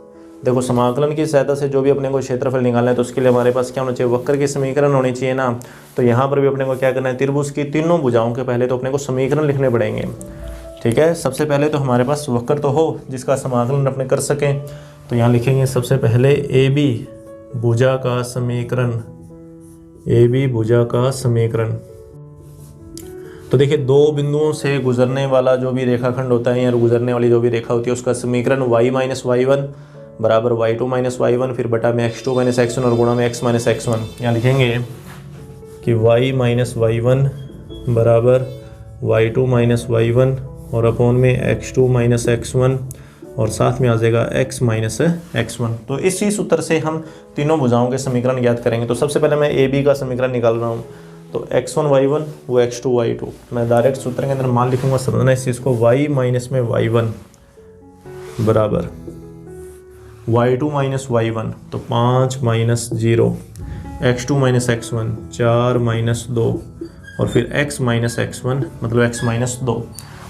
देखो, समाकलन की सहायता से जो भी अपने को क्षेत्रफल निकालना है तो उसके लिए हमारे पास क्या होना चाहिए, वक्र की समीकरण होनी चाहिए ना। तो यहाँ पर भी अपने को क्या करना है, त्रिभुज की तीनों भुजाओं के पहले तो अपने को समीकरण लिखने पड़ेंगे, ठीक है। सबसे पहले तो हमारे पास वक्र तो हो जिसका समाकलन अपने कर सकें, तो यहाँ लिखेंगे सबसे पहले ए बी भुजा का समीकरण, ए बी भुजा का समीकरण। तो देखिए, दो बिंदुओं से गुजरने वाला जो भी रेखाखंड होता है या गुजरने वाली जो भी रेखा होती है उसका समीकरण y माइनस y1 बराबर y2 माइनस y1 फिर बटा में x2 माइनस x1 और गुणा में x माइनस x1। यहाँ लिखेंगे कि y माइनस y1 बराबर y2 माइनस y1 और अपॉन में x2 माइनस x1 और साथ में आ जाएगा x माइनस x1। तो इसी सूत्र से हम तीनों भुजाओं के समीकरण ज्ञात करेंगे। तो सबसे पहले मैं ए बी का समीकरण निकाल रहा हूँ। तो x1 y1 वो x2 y2, मैं डायरेक्ट सूत्र के अंदर मान लिखूंगा, समझना इस चीज़ को, y माइनस में y1 बराबर y2 माइनस y1 तो 5 minus 0, x2 minus x1 4 minus 2 और फिर x माइनस x1 मतलब x माइनस 2।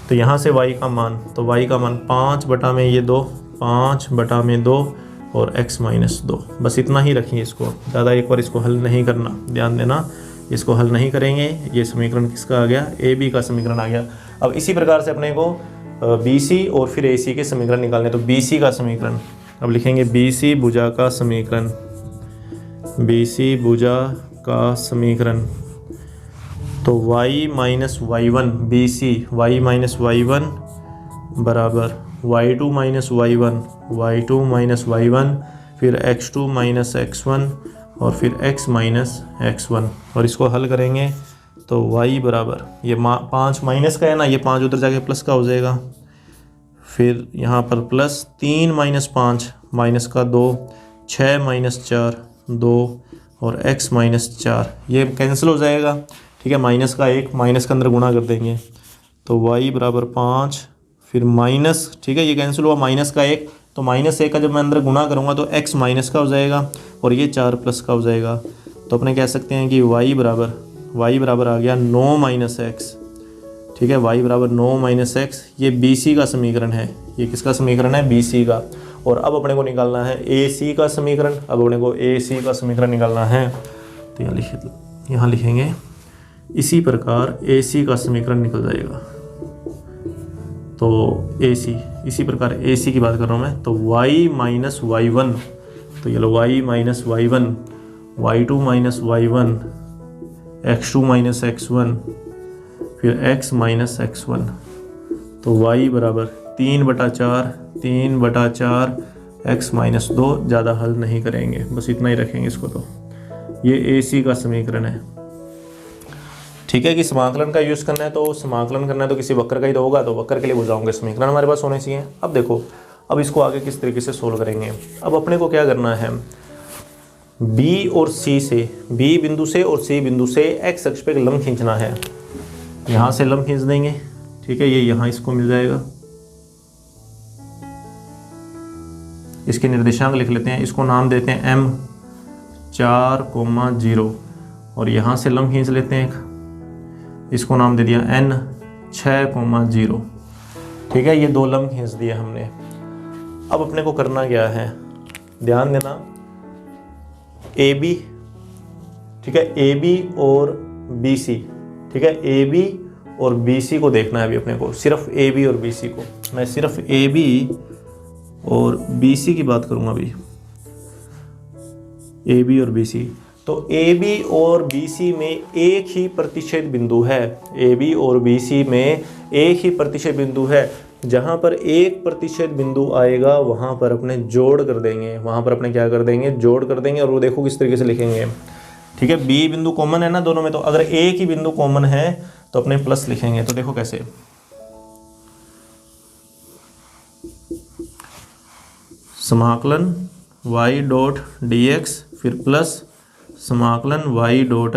तो यहाँ से y का मान, तो y का मान 5 बटा में ये 2, 5 बटा में 2 और x माइनस 2, बस इतना ही रखिए इसको, ज़्यादा एक बार इसको हल नहीं करना, ध्यान देना, इसको हल नहीं करेंगे। ये समीकरण किसका आ गया, ए बी का समीकरण आ गया। अब इसी प्रकार से अपने को बी सी और फिर ए सी के समीकरण निकालने। तो बी सी का समीकरण अब लिखेंगे, बी सी भुजा का समीकरण, बी सी भुजा का समीकरण। तो y minus y1 B C, y minus y1 बराबर y2 minus y1, y2 minus y1 फिर x2 माइनस x1 और फिर x माइनस x1 और इसको हल करेंगे तो y बराबर ये 5 माइनस का है ना, ये 5 उधर जाके प्लस का हो जाएगा, फिर यहाँ पर प्लस 3 माइनस 5 माइनस का 2, 6 माइनस 4 2 और x माइनस 4 ये कैंसिल हो जाएगा, ठीक है। माइनस का 1 माइनस के अंदर गुणा कर देंगे तो y बराबर 5 फिर माइनस, ठीक है, ये कैंसिल हुआ, माइनस का 1 तो माइनस 1 का जब मैं अंदर गुणा करूँगा तो x माइनस का हो जाएगा और ये 4 प्लस का हो जाएगा। तो अपने कह सकते हैं कि y बराबर आ गया 9 माइनस x, ठीक है, y बराबर 9 माइनस x। ये बी सी का समीकरण है, ये किसका समीकरण है, बी सी का। और अब अपने को निकालना है ए सी का समीकरण। अब अपने को ए सी का समीकरण निकालना है तो यहाँ लिखेंगे इसी प्रकार ए सी का समीकरण निकल जाएगा। तो ए सी, इसी प्रकार ए सी की बात कर रहा हूँ मैं। तो y माइनस y1, तो ये लो y minus y1, y2 minus y1, x2 minus x1 फिर x माइनस x1। तो y बराबर 3/4 x माइनस 2, ज़्यादा हल नहीं करेंगे, बस इतना ही रखेंगे इसको। तो ये ए सी का समीकरण है, ठीक है। कि समाकलन का यूज़ करना है तो समाकलन करना है तो किसी वक्र का ही तो होगा, तो वक्र के लिए भुजाओं के समीकरण हमारे पास होने चाहिए। अब देखो, अब इसको आगे किस तरीके से सोल्व करेंगे। अब अपने को क्या करना है, बी और सी से, बी बिंदु से और सी बिंदु से एक्स अक्ष पे एक लंब खींचना है, यहाँ से लंब खींच देंगे, ठीक है, ये यहाँ इसको मिल जाएगा। इसके निर्देशांक लिख लेते हैं, इसको नाम देते हैं M4,0 और यहाँ से लंब खींच लेते हैं एक, इसको नाम दे दिया N6,0। ठीक है, ये दो लंब खींच दिए हमने। अब अपने को करना क्या है, ध्यान देना, AB, ठीक है, AB और BC, ठीक है, AB और BC को देखना है अभी अपने को, सिर्फ AB और BC को। मैं सिर्फ AB और BC की बात करूंगा अभी, AB और BC। तो AB और BC में एक ही प्रतिच्छेद बिंदु है, AB और BC में एक ही प्रतिच्छेद बिंदु है। जहाँ पर एक प्रतिच्छेद बिंदु आएगा वहाँ पर अपने जोड़ कर देंगे, वहाँ पर अपने क्या कर देंगे, जोड़ कर देंगे। और वो देखो किस तरीके से लिखेंगे, ठीक है, B बिंदु कॉमन है ना दोनों में, तो अगर एक ही बिंदु कॉमन है तो अपने प्लस लिखेंगे। तो देखो कैसे, समाकलन y डॉट dx फिर प्लस समाकलन y डॉट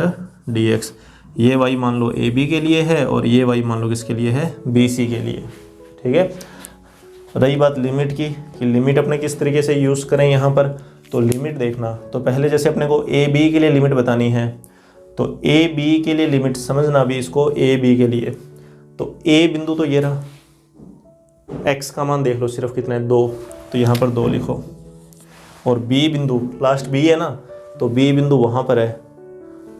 dx। ये y मान लो AB के लिए है और ये y मान लो किसके लिए है, BC के लिए। ठीक है, रही बात लिमिट की, कि लिमिट अपने किस तरीके से यूज़ करें यहाँ पर। तो लिमिट देखना, तो पहले जैसे अपने को AB के लिए लिमिट बतानी है, तो AB के लिए लिमिट समझना भी इसको, AB के लिए तो A बिंदु तो ये रहा, x का मान देख लो सिर्फ कितना है, 2, तो यहाँ पर 2 लिखो। और B बिंदु लास्ट B है ना, तो B बिंदु वहाँ पर है,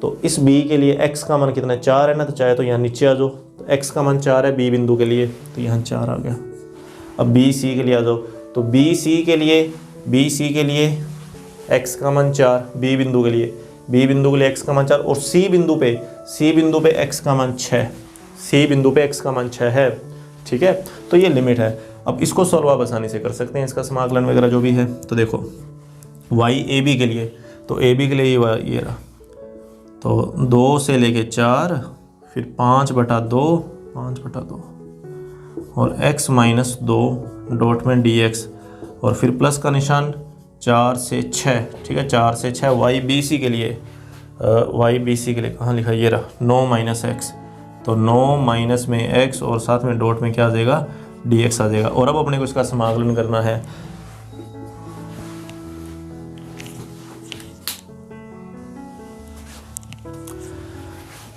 तो इस B के लिए x का मान कितना है, 4 है ना, तो चाहे तो यहाँ नीचे आ जाओ, तो x का मान 4 है B बिंदु के लिए, तो यहाँ 4 आ गया। अब BC के लिए आ जाओ, तो BC के लिए x का मान 4, B बिंदु के लिए x का मान 4, और C बिंदु पे x का मान 6, C बिंदु पे x का मान 6 है। ठीक है, तो ये लिमिट है। अब इसको सॉल्व आप आसानी से कर सकते हैं, इसका समाकलन वगैरह जो भी है। तो देखो y AB के लिए, तो AB के लिए ये रहा, तो 2 से लेके 4 फिर 5/2 और x - 2 डॉट में dx और फिर प्लस का निशान 4 से 6, ठीक है, 4 से 6 YBC के लिए, कहाँ लिखा, ये रहा 9 - x, तो 9 माइनस में x और साथ में डॉट में क्या आ जाएगा, dx आ जाएगा। और अब अपने को इसका समाकलन करना है।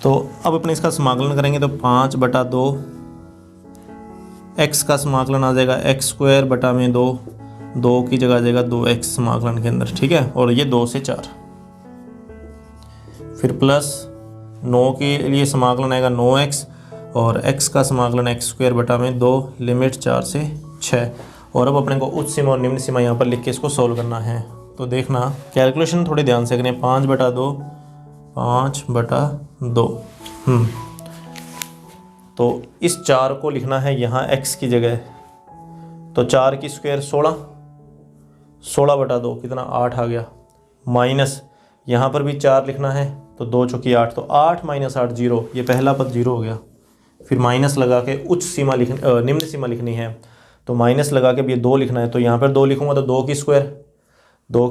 तो अब अपने इसका समाकलन करेंगे, तो 5/2 x का समाकलन आ जाएगा x² 2 की जगह आ जाएगा 2x समाकलन के अंदर। ठीक है, और ये 2 से 4, फिर प्लस 9 के लिए समाकलन आएगा 9x और x का समाकलन x² 2 लिमिट 4 से 6। और अब अपने को उच्च सीमा और निम्न सीमा यहाँ पर लिख के इसको सोल्व करना है। तो देखना कैलकुलेशन थोड़ी ध्यान से करें, 5/2 तो इस 4 को लिखना है यहाँ x की जगह, तो 4 की स्क्वायर 16/2 कितना 8 आ गया, माइनस यहाँ पर भी 4 लिखना है, तो 2 चौकी 8, तो 8 - 8 0, ये पहला पद 0 हो गया। फिर माइनस लगा के उच्च सीमा निम्न सीमा लिखनी है, तो माइनस लगा के भी ये 2 लिखना है, तो यहाँ पर 2 लिखूंगा, तो 2 की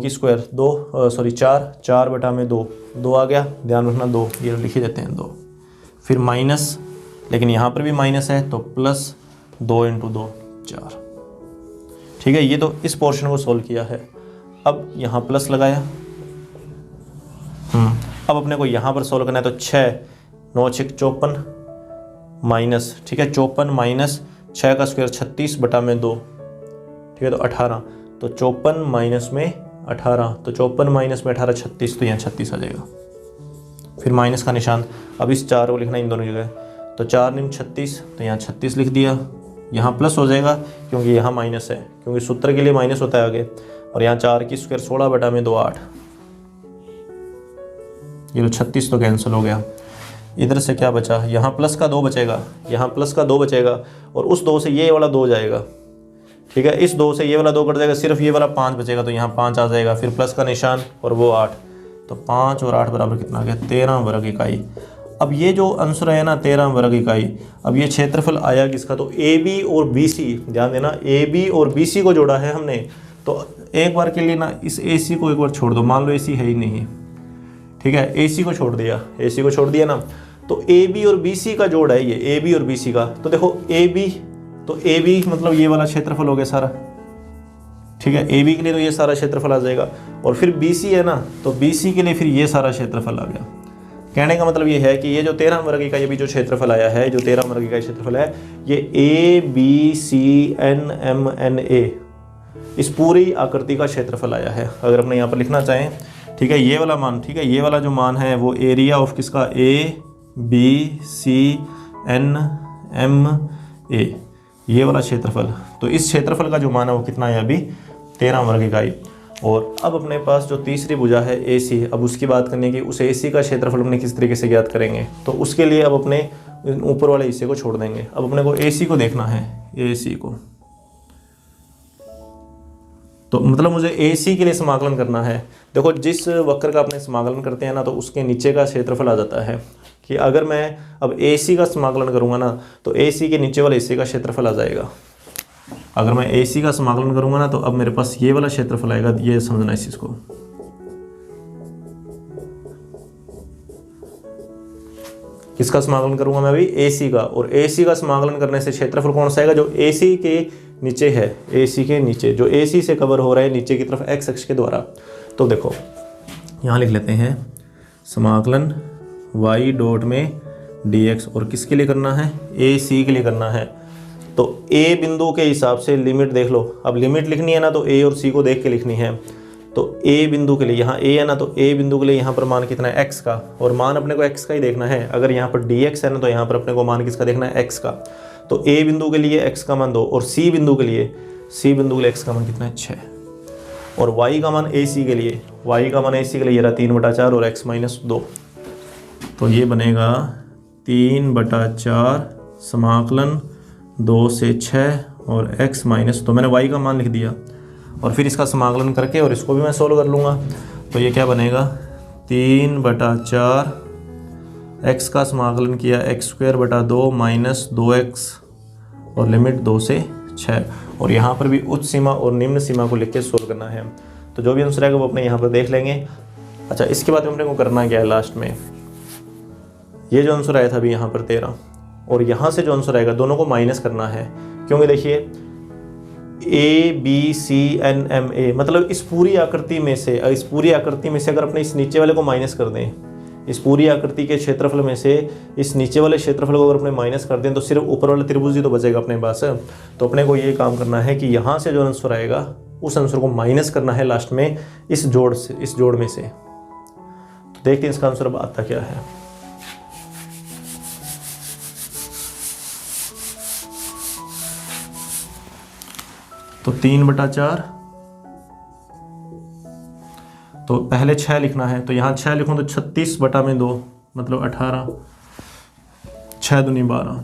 स्क्वायर 4/2 आ गया, ध्यान रखना 2 ये लिख ही देते हैं 2, फिर माइनस, लेकिन यहाँ पर भी माइनस है, तो प्लस 2 × 2 4। ठीक है, ये तो इस पोर्शन को सोल्व किया है। अब यहाँ प्लस लगाया, अब अपने को यहाँ पर सोल्व करना है, तो 6 9 6 54 माइनस, ठीक है, 54 माइनस 6 का स्क्वायर 36/2, ठीक है, तो 18, तो 54 माइनस में 18, तो 54 माइनस में 18 36, तो यहाँ 36 आ जाएगा। फिर माइनस का निशान, अब इस 4 को लिखना इन दोनों जगह, तो 4 × 36, तो यहाँ 36 लिख दिया। यहाँ प्लस हो जाएगा क्योंकि यहाँ माइनस है, क्योंकि सूत्र के लिए माइनस होता है आगे, और यहाँ 4 की स्क्वायर 16/2 8, ये तो 36 तो कैंसिल हो गया। इधर से क्या बचा, यहाँ प्लस का 2 बचेगा, और उस 2 से ये वाला 2 जाएगा। ठीक है, इस 2 से ये वाला 2 कट जाएगा, सिर्फ ये वाला 5 बचेगा, तो यहाँ 5 आ जाएगा, फिर प्लस का निशान और वो 8, तो 5 और 8 बराबर कितना आ गया, 13 वर्ग इकाई। अब ये जो आंसर है ना 13 वर्ग इकाई, अब ये क्षेत्रफल आया किसका, तो AB और BC, ध्यान देना AB और BC को जोड़ा है हमने। तो एक बार के लिए ना इस AC को एक बार छोड़ दो, मान लो AC है ही नहीं, ठीक है, AC को छोड़ दिया ना, तो ए बी और बी सी का जोड़ है ये, ए बी और बी सी का। तो देखो ए बी, तो ए बी मतलब ये वाला क्षेत्रफल हो गया सारा, ठीक है। ए बी के लिए तो ये सारा क्षेत्रफल आ जाएगा, और फिर बी सी है ना, तो बी सी के लिए फिर ये सारा क्षेत्रफल आ गया। कहने का मतलब ये है कि ये जो 13 वर्ग इकाई अभी जो क्षेत्रफल आया है, जो 13 वर्ग इकाई क्षेत्रफल है, ये A B C N M N A, इस पूरी आकृति का क्षेत्रफल आया है। अगर अपने यहाँ पर लिखना चाहें, ठीक है, ये वाला मान, ठीक है, ये वाला जो मान है वो एरिया ऑफ किसका, A B C N M A, ये वाला क्षेत्रफल। तो इस क्षेत्रफल का जो मान है वो कितना है अभी, 13 वर्ग इकाई। और अब अपने पास जो तीसरी भुजा है ए सी, अब उसकी बात करनी है कि उस ए सी का क्षेत्रफल अपने किस तरीके से ज्ञात करेंगे। तो उसके लिए अब अपने ऊपर वाले हिस्से को छोड़ देंगे। अब अपने को ए सी को देखना है, ए सी को, तो मतलब मुझे ए सी के लिए समाकलन करना है। देखो जिस वक्र का अपने समाकलन करते हैं ना, तो उसके नीचे का क्षेत्रफल आ जाता है। कि अगर मैं अब ए सी का समाकलन करूँगा ना, तो ए सी के नीचे वाले हिस्से का क्षेत्रफल आ जाएगा। अगर मैं ए सी का समाकलन करूँगा ना, तो अब मेरे पास ये वाला क्षेत्रफल आएगा। ये समझना इस चीज़ को, किसका समाकलन करूँगा मैं अभी, ए सी का। और ए सी का समाकलन करने से क्षेत्रफल कौन सा आएगा, जो ए सी के नीचे है, ए सी के नीचे, जो ए सी से कवर हो रहा है नीचे की तरफ एक्स अक्ष के द्वारा। तो देखो यहाँ लिख लेते हैं समाकलन y डॉट में dx, और किसके लिए करना है, ए सी के लिए करना है। तो ए बिंदु के हिसाब से लिमिट देख लो। अब लिमिट लिखनी है ना, तो ए और सी को देख के लिखनी है। तो ए बिंदु के लिए, यहाँ ए है ना, तो ए बिंदु के लिए यहाँ पर मान कितना है, x का, और मान अपने को x का ही देखना है। अगर यहाँ पर dx है ना, तो यहाँ पर अपने को मान किसका देखना है, x का। तो ए बिंदु के लिए x का मान 2, और सी बिंदु के लिए x का मान कितना है, 6, और y का मान ए सी के लिए, y का मान ए सी के लिए ये रहा 3/4 और x - 2। तो ये बनेगा 3/4 समाकलन 2 से 6 और x - 2। मैंने y का मान लिख दिया, और फिर इसका समाकलन करके और इसको भी मैं सोल्व कर लूँगा। तो ये क्या बनेगा, 3/4 x का समाकलन किया x² - 2x और लिमिट 2 से 6, और यहाँ पर भी उच्च सीमा और निम्न सीमा को लिख के सोल्व करना है। तो जो भी आंसर आएगा वो अपने यहाँ पर देख लेंगे। अच्छा, इसके बाद अपने को करना क्या है, लास्ट में ये जो आंसर आया था अभी यहाँ पर 13, और यहाँ से जो आंसर आएगा दोनों को माइनस करना है। क्योंकि देखिए A B C N M A, मतलब इस पूरी आकृति में से अगर अपने इस नीचे वाले को माइनस कर दें, इस पूरी आकृति के क्षेत्रफल में से इस नीचे वाले क्षेत्रफल को अगर अपने माइनस कर दें, तो सिर्फ ऊपर वाला त्रिभुज ही तो बचेगा अपने पास। तो अपने को ये काम करना है कि यहाँ से जो आंसर आएगा उस आंसर को माइनस करना है लास्ट में इस जोड़ में से। तो देखते हैं इसका आंसर अब आता क्या है। तो 3/4, तो पहले 6 लिखना है, तो यहाँ 6 लिखूँ तो 36/2 मतलब 18, 6 दूनी 12,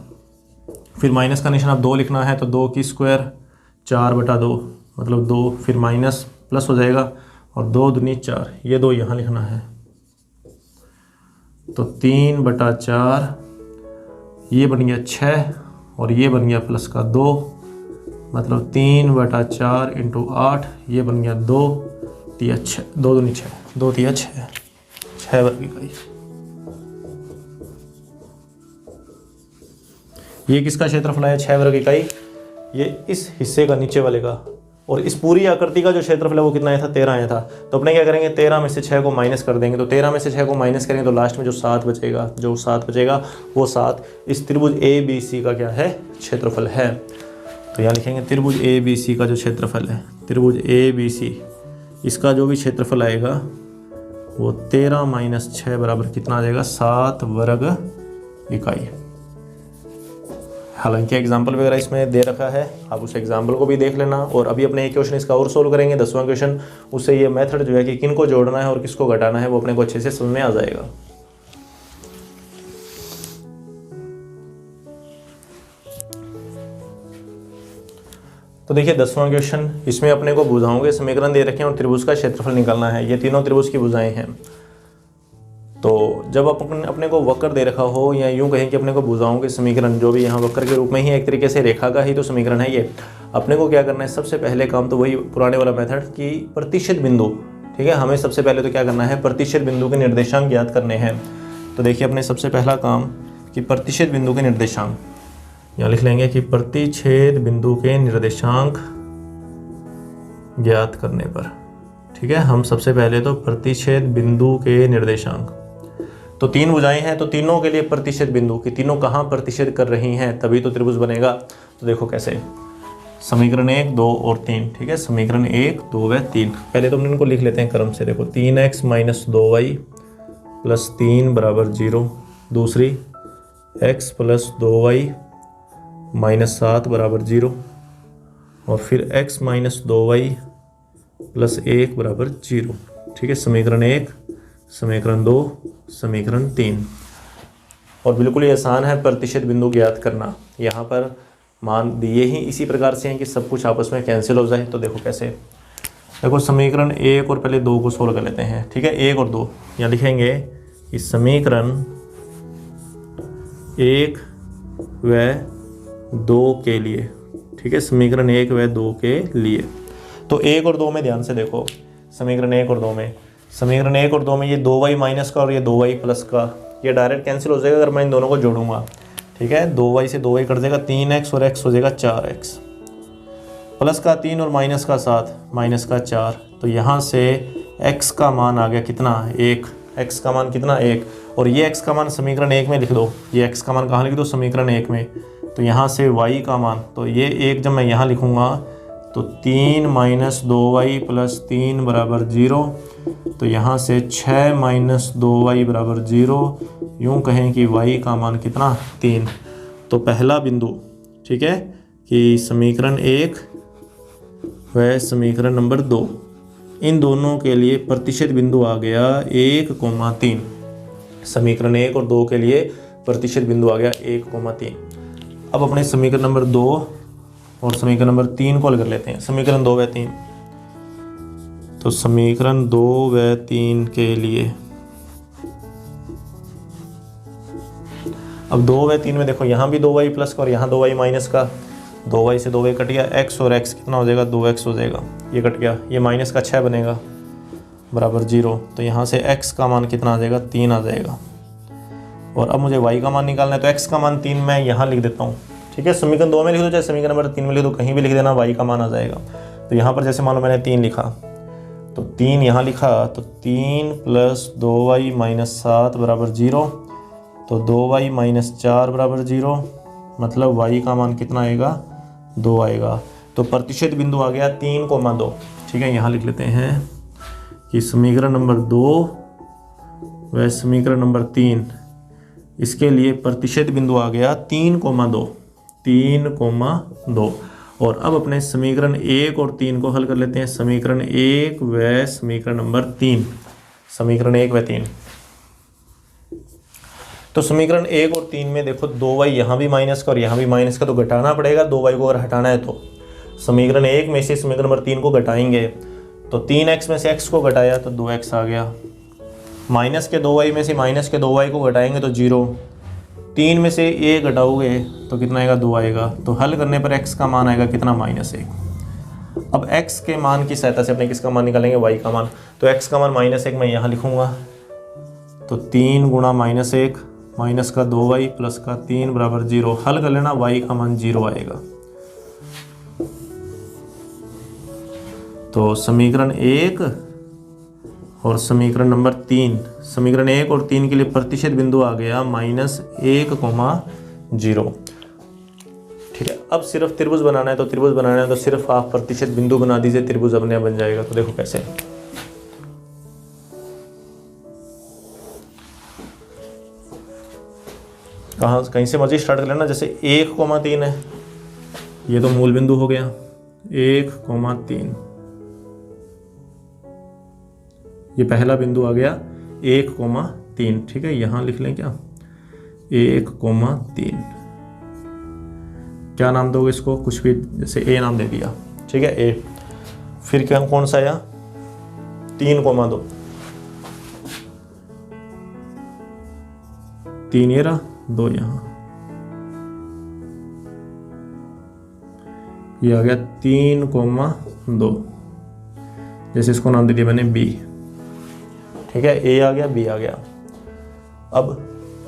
फिर माइनस का निशान अब 2 लिखना है, तो 2 की स्क्वायर 4/2 मतलब 2, फिर माइनस प्लस हो जाएगा, और 2 दूनी 4, ये 2 यहाँ लिखना है। तो 3/4 ये बन गया 6, और ये बन गया प्लस का 2, मतलब 3/4 × 8, ये बन गया 2 तिया 6, 2 दूनी 6, 2 तिया 6, 6 वर्ग इकाई। ये किसका क्षेत्रफल है, 6 वर्ग इकाई। ये इस हिस्से का, नीचे वाले का, और इस पूरी आकृति का जो क्षेत्रफल है वो कितना आया था, 13 आया था। तो अपने क्या करेंगे, 13 में से 6 को माइनस कर देंगे। तो 13 में से 6 को माइनस करेंगे तो लास्ट में जो 7 बचेगा, वो 7 इस त्रिभुज ए बी सी का क्या है, क्षेत्रफल है। तो यहाँ लिखेंगे त्रिभुज ए बी सी का जो क्षेत्रफल है, त्रिभुज ए बी सी, इसका जो भी क्षेत्रफल आएगा वो 13 - 6 बराबर कितना आ जाएगा, 7 वर्ग इकाई। हालांकि एग्जाम्पल वगैरह इसमें दे रखा है, आप उस एग्जाम्पल को भी देख लेना। और अभी अपने एक क्वेश्चन इसका और सोल्व करेंगे, 10वां क्वेश्चन। उससे ये मेथड जो है कि किन को जोड़ना है और किसको घटाना है वो अपने को अच्छे से समझ में आ जाएगा। तो देखिए 10वां क्वेश्चन, इसमें अपने को भुजाओं के समीकरण दे रखे हैं और त्रिभुज का क्षेत्रफल निकालना है। ये तीनों त्रिभुज की भुजाएं हैं। तो जब अपने को वक्र दे रखा हो, या यूं कहें कि अपने को भुजाओं के समीकरण जो भी यहाँ वक्र के रूप में ही एक तरीके से रेखा का ही तो समीकरण है ये, अपने को क्या करना है, सबसे पहले काम तो वही पुराने वाला मेथड कि प्रतिशत बिंदु, ठीक है, हमें सबसे पहले तो क्या करना है, प्रतिशत बिंदु के निर्देशांक ज्ञात करने हैं। तो देखिए अपने सबसे पहला काम कि प्रतिच्छेद बिंदु के निर्देशांक, यहाँ लिख लेंगे कि प्रतिच्छेद बिंदु के निर्देशांक ज्ञात करने पर, ठीक है, हम सबसे पहले तो प्रतिच्छेद बिंदु के निर्देशांक, तो 3 भुजाएं हैं तो तीनों के लिए प्रतिच्छेद बिंदु कि तीनों कहाँ प्रतिच्छेद कर रही हैं तभी तो त्रिभुज बनेगा। तो देखो कैसे, समीकरण 1, 2 और 3, ठीक है, समीकरण 1, 2 व 3। पहले तो हम इनको लिख लेते हैं क्रम से। देखो 3x - 2y + 3 = 0, दूसरी x + 2y - 7 = 0, और फिर x - 2y + 1 = 0, ठीक है, समीकरण 1, समीकरण 2, समीकरण 3। और बिल्कुल ही आसान है प्रतिच्छेद बिंदु ज्ञात करना। यहाँ पर मान दिए ही इसी प्रकार से हैं कि सब कुछ आपस में कैंसिल हो जाए। तो देखो कैसे, देखो समीकरण 1 और पहले 2 को सोल्व कर लेते हैं, ठीक है, 1 और 2 यहाँ लिखेंगे कि समीकरण 1 व 2 के लिए, ठीक है, समीकरण 1 व 2 के लिए। तो 1 और 2 में ध्यान से देखो, समीकरण 1 और 2 में, समीकरण 1 और 2 में ये 2y माइनस का और ये 2y प्लस का, ये डायरेक्ट कैंसिल हो जाएगा अगर मैं इन दोनों को जोड़ूंगा, ठीक है, 2y से 2y कट जाएगा, 3x और x हो जाएगा 4x, प्लस का 3 और माइनस का 7, माइनस का 4, तो यहाँ से x का मान आ गया कितना, 1, x का मान कितना, 1, और ये x का मान समीकरण 1 में लिख दो, ये x का मान कहाँ लिख दो, समीकरण 1 में, तो यहाँ से y का मान, तो ये 1 जब मैं यहाँ लिखूँगा तो 3 - 2y + 3 = 0, तो यहाँ से 6 - 2y = 0, यूँ कहें कि y का मान कितना, 3। तो पहला बिंदु, ठीक है, कि समीकरण 1 व समीकरण नंबर 2, इन दोनों के लिए प्रतिच्छेद बिंदु आ गया 1,3। समीकरण 1 और 2 के लिए प्रतिच्छेद बिंदु आ गया 1,3। अब अपने समीकरण नंबर 2 और समीकरण नंबर 3 को हल कर लेते हैं, समीकरण 2 व 3। तो समीकरण 2 व 3 के लिए, अब 2 व 3 में देखो यहाँ भी 2y प्लस का और यहाँ 2y माइनस का, 2y से 2y कट गया, x और x कितना हो जाएगा, 2x हो जाएगा, ये कट गया, ये माइनस का 6 बनेगा बराबर 0, तो यहाँ से x का मान कितना आ जाएगा, 3 आ जाएगा। और अब मुझे y का मान निकालना है, तो x का मान 3 मैं यहाँ लिख देता हूँ, ठीक है, समीकरण 2 में लिख दो चाहे समीकरण नंबर 3 में लिख दो, कहीं भी लिख देना, y का मान आ जाएगा। तो यहाँ पर जैसे मान लो मैंने 3 लिखा, तो 3 यहाँ लिखा, तो 3 + 2y - 7 = 0, तो 2y - 4 = 0, मतलब y का मान कितना आएगा, 2 आएगा। तो प्रतिच्छेद बिंदु आ गया 3,2, ठीक है, यहाँ लिख लेते हैं कि समीकरण नंबर 2 व समीकरण नंबर 3, इसके लिए प्रतिच्छेद बिंदु आ गया 3,2, 3,2। और अब अपने समीकरण 1 और 3 को हल कर लेते हैं, समीकरण 1 व समीकरण नंबर 3, समीकरण 1 व 3। तो समीकरण 1 और 3 में देखो 2y यहाँ भी माइनस का और यहाँ भी माइनस का, तो घटाना पड़ेगा, 2y को अगर हटाना है तो समीकरण 1 में से समीकरण नंबर 3 को घटाएंगे, तो 3x में से x को घटाया तो 2x आ गया, माइनस के 2y में से माइनस के 2y को घटाएंगे तो 0, 3 में से a घटाओगे तो कितना आएगा, 2 आएगा। तो हल करने पर x का मान आएगा कितना, -1। अब x के मान की सहायता से अपने किसका मान निकालेंगे, y का मान। तो x का मान -1 मैं यहाँ लिखूँगा, तो 3 × -1 माइनस का 2y प्लस का 3 = 0, हल कर लेना, y का मान 0 आएगा। तो समीकरण 1 और समीकरण नंबर 3, समीकरण 1 और 3 के लिए प्रतिच्छेद बिंदु आ गया -1,0। ठीक है, अब सिर्फ त्रिभुज बनाना है, तो त्रिभुज बनाना है तो सिर्फ आप प्रतिच्छेद बिंदु बना दीजिए, त्रिभुज अपने आप बन जाएगा। तो देखो कैसे, कहीं से मर्जी स्टार्ट कर लेना, जैसे 1,3 है, ये तो मूल बिंदु हो गया, 1,3, ये पहला बिंदु आ गया 1,3, ठीक है, यहां लिख लें क्या, 1,3, क्या नाम दोगे इसको, कुछ भी, जैसे ए नाम दे दिया, ठीक है, ए। फिर क्या कौन सा आया, 3,2, 3 ये रहा, 2 यहाँ, ये आ गया 3,2, जैसे इसको नाम दे दिया मैंने बी, ठीक है, ए आ गया, बी आ गया। अब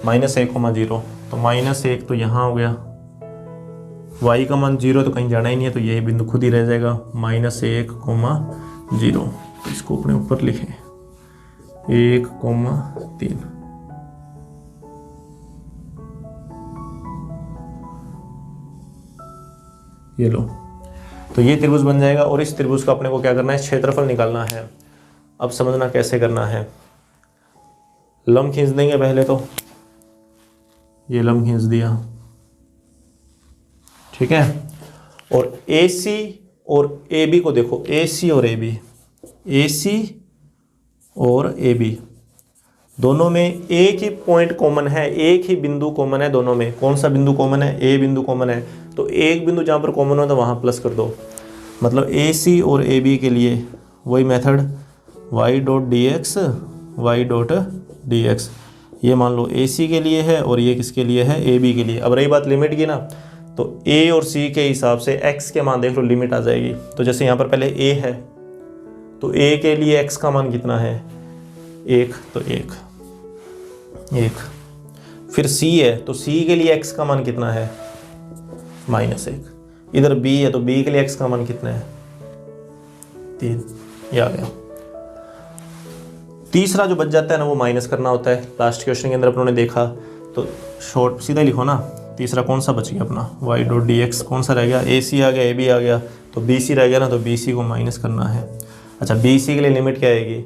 -1,0 तो -1 तो यहाँ हो गया, y का मान 0 तो कहीं जाना ही नहीं है, तो यही बिंदु खुद ही रह जाएगा -1,0। तो इसको अपने ऊपर लिखें 1,3। ये लो, तो ये त्रिभुज बन जाएगा। और इस त्रिभुज का अपने को क्या करना है, क्षेत्रफल निकालना है। अब समझना कैसे करना है। लंब खींच देंगे पहले, तो ये लंब खींच दिया, ठीक है। और AC और AB को देखो, AC और AB दोनों में एक ही पॉइंट कॉमन है, एक ही बिंदु कॉमन है दोनों में। कौन सा बिंदु कॉमन है? A बिंदु कॉमन है। तो एक बिंदु जहाँ पर कॉमन हो तो वहाँ प्लस कर दो। मतलब AC और AB के लिए वही मेथड y.dx ये मान लो AC के लिए है और ये किसके लिए है? AB के लिए। अब रही बात लिमिट की ना, तो A और C के हिसाब से x के मान देख लो, लिमिट आ जाएगी। तो जैसे यहाँ पर पहले A है, तो A के लिए x का मान कितना है? 1, तो 1। फिर C है, तो C के लिए x का मान कितना है? -1। इधर B है, तो B के लिए x का मान कितना है? 3। ये आ गया। तीसरा जो बच जाता है ना, वो माइनस करना होता है। लास्ट क्वेश्चन के अंदर अपनों ने देखा, तो शॉर्ट सीधा लिखो ना। तीसरा कौन सा बच गया अपना? y.dx कौन सा रह गया? AC आ गया, AB आ गया, तो BC रह गया ना, तो BC को माइनस करना है। अच्छा, BC के लिए लिमिट क्या आएगी?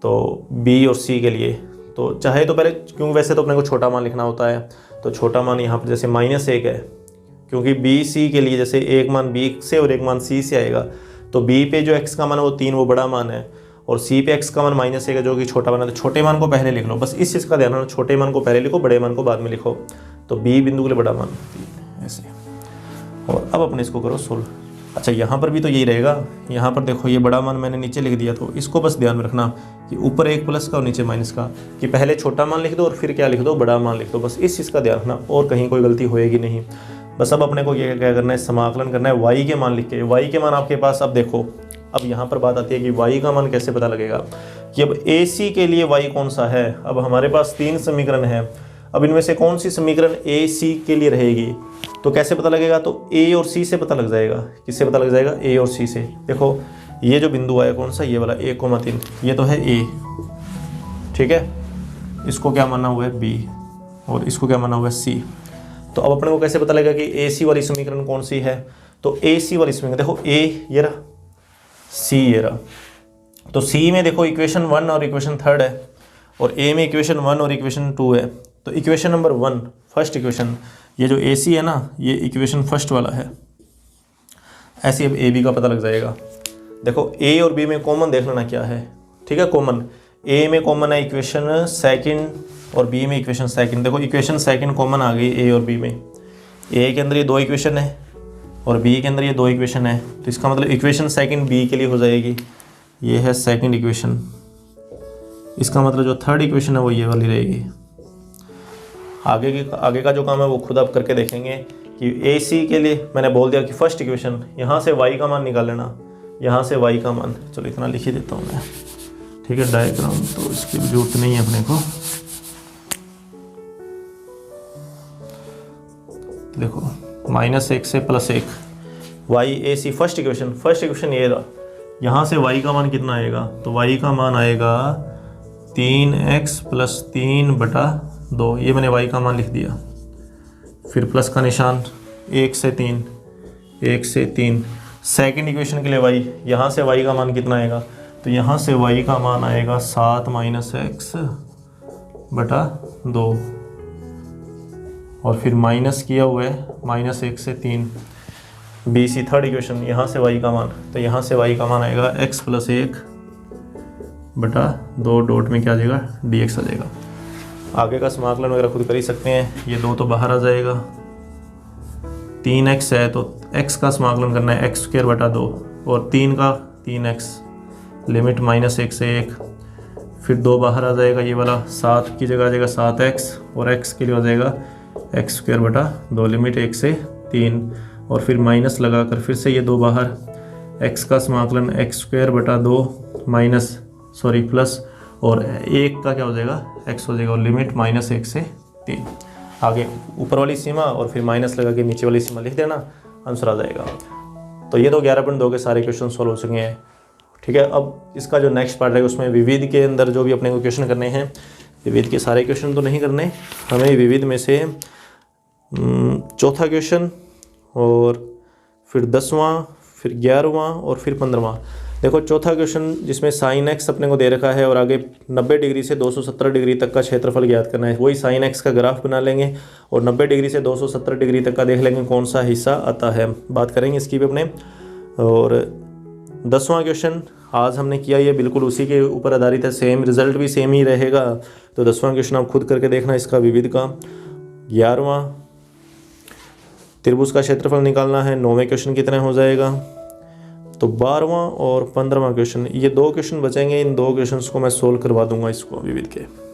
तो B और C के लिए तो चाहे तो पहले, क्योंकि वैसे तो अपने को छोटा मान लिखना होता है, तो छोटा मान यहाँ पर जैसे -1 है, क्योंकि BC के लिए जैसे एक मान B से और एक मान C से आएगा, तो B पे जो x का मान है वो 3, वो बड़ा मान है, और C पे x का मान -1 है जो कि छोटा मान है। तो छोटे मान को पहले लिख लो, बस इस चीज़ का ध्यान रखना, छोटे मान को पहले लिखो, बड़े मान को बाद में लिखो। तो B बिंदु के लिए बड़ा मान 3 ऐसे। और अब अपने इसको करो सोल्व। अच्छा, यहाँ पर भी तो यही रहेगा। यहाँ पर देखो, ये बड़ा मान मैंने नीचे लिख दिया, तो इसको बस ध्यान में रखना कि ऊपर एक प्लस का और नीचे माइनस का, कि पहले छोटा मान लिख दो और फिर क्या लिख दो? बड़ा मान लिख दो। बस इस चीज़ का ध्यान रखना, और कहीं कोई गलती होएगी नहीं। बस अब अपने को ये क्या करना है, समाकलन करना है y के मान लिख के। y के मान आपके पास, अब देखो, अब यहाँ पर बात आती है कि y का मान कैसे पता लगेगा, कि अब AC के लिए y कौन सा है। अब हमारे पास 3 समीकरण है, अब इनमें से कौन सी समीकरण AC के लिए रहेगी, तो कैसे पता लगेगा? तो A और C से पता लग जाएगा। किससे पता लग जाएगा? A और C से। देखो, ये जो बिंदु आया कौन सा? ये वाला 1,3, ये तो है A, ठीक है। इसको क्या माना हुआ है? B, और इसको क्या माना हुआ है? C। तो अब अपने को कैसे पता लगेगा कि AC वाली समीकरण कौन सी है? तो AC वाली समीकरण देखो, A ये रहा, C ये रहा। तो C में देखो इक्वेशन 1 और इक्वेशन 3 है, और A में इक्वेशन 1 और इक्वेशन 2 है। तो इक्वेशन नंबर 1, फर्स्ट इक्वेशन, ये जो AC है ना, ये इक्वेशन फर्स्ट वाला है। ऐसे अब AB का पता लग जाएगा। देखो, A और B में कॉमन देख लेना क्या है, ठीक है। कॉमन A में कॉमन है इक्वेशन सेकंड, और B में इक्वेशन सेकंड। देखो, इक्वेशन सेकंड कॉमन आ गई A और B में। A के अंदर ये 2 इक्वेशन है और B के अंदर ये 2 इक्वेशन है, तो इसका मतलब इक्वेशन सेकंड B के लिए हो जाएगी। ये है सेकंड इक्वेशन, इसका मतलब जो थर्ड इक्वेशन है वो ये वाली रहेगी। आगे का जो काम है वो खुद आप करके देखेंगे कि AC के लिए मैंने बोल दिया कि फर्स्ट इक्वेशन, यहाँ से y का मान निकाल लेना, यहाँ से y का मान। चलो इतना लिख ही देता हूँ मैं, ठीक है। डायग्राम तो इसकी जरूरत नहीं है अपने को। देखो, -1 से +1, YAC फर्स्ट इक्वेशन ये रहा। यहाँ से y का मान कितना आएगा? तो y का मान आएगा 3x + 3/2। ये मैंने y का मान लिख दिया। फिर प्लस का निशान, 1 से 3। सेकंड इक्वेशन के लिए y, यहाँ से y का मान कितना आएगा? तो यहाँ से y का मान आएगा 7 - x/2, और फिर माइनस किया हुआ है -1 से 3। BC थर्ड इक्वेशन, यहाँ से y का मान, तो यहाँ से y का मान आएगा x + 1/2, डॉट में क्या आ जाएगा? dx आ जाएगा। आगे का समाकलन वगैरह खुद कर ही सकते हैं। ये 2 तो बाहर आ जाएगा, 3x है तो x का समाकलन करना है x²/2, और 3 का 3x, लिमिट -1 से 1। फिर 2 बाहर आ जाएगा, ये वाला 7 की जगह आ जाएगा 7x, और x के लिए हो जाएगा x²/2, लिमिट 1 से 3। और फिर माइनस लगाकर फिर से ये 2 बाहर, x का समाकलन x²/2 प्लस, और 1 का क्या हो जाएगा, x हो जाएगा, और लिमिट -1 से 3। आगे ऊपर वाली सीमा और फिर माइनस लगा के नीचे वाली सीमा लिख देना, आंसर आ जाएगा। तो ये तो 11.2 के सारे क्वेश्चन सॉल्व हो चुके हैं। ठीक है, अब इसका जो नेक्स्ट पार्ट है उसमें विविध के अंदर जो भी अपने को क्वेश्चन करने हैं, विविध के सारे क्वेश्चन तो नहीं करने, हमें विविध में से चौथा क्वेश्चन और फिर 10वां, फिर 11वां और फिर 15वां। देखो चौथा क्वेश्चन जिसमें sin x अपने को दे रखा है और आगे 90 डिग्री से 270 डिग्री तक का क्षेत्रफल ज्ञात करना है। वही sin x का ग्राफ बना लेंगे और 90 डिग्री से 270 डिग्री तक का देख लेंगे कौन सा हिस्सा आता है, बात करेंगे इसकी भी अपने। और 10वां क्वेश्चन आज हमने किया, ये बिल्कुल उसी के ऊपर आधारित है, सेम रिजल्ट भी सेम ही रहेगा। तो 10वां क्वेश्चन आप खुद करके देखना इसका विविध का। 11वां त्रिभुज का क्षेत्रफल निकालना है, 9वें क्वेश्चन कितना हो जाएगा। तो 12वां और 15वां क्वेश्चन, ये 2 क्वेश्चन बचेंगे, इन 2 क्वेश्चंस को मैं सोल्व करवा दूंगा इसको विविध के।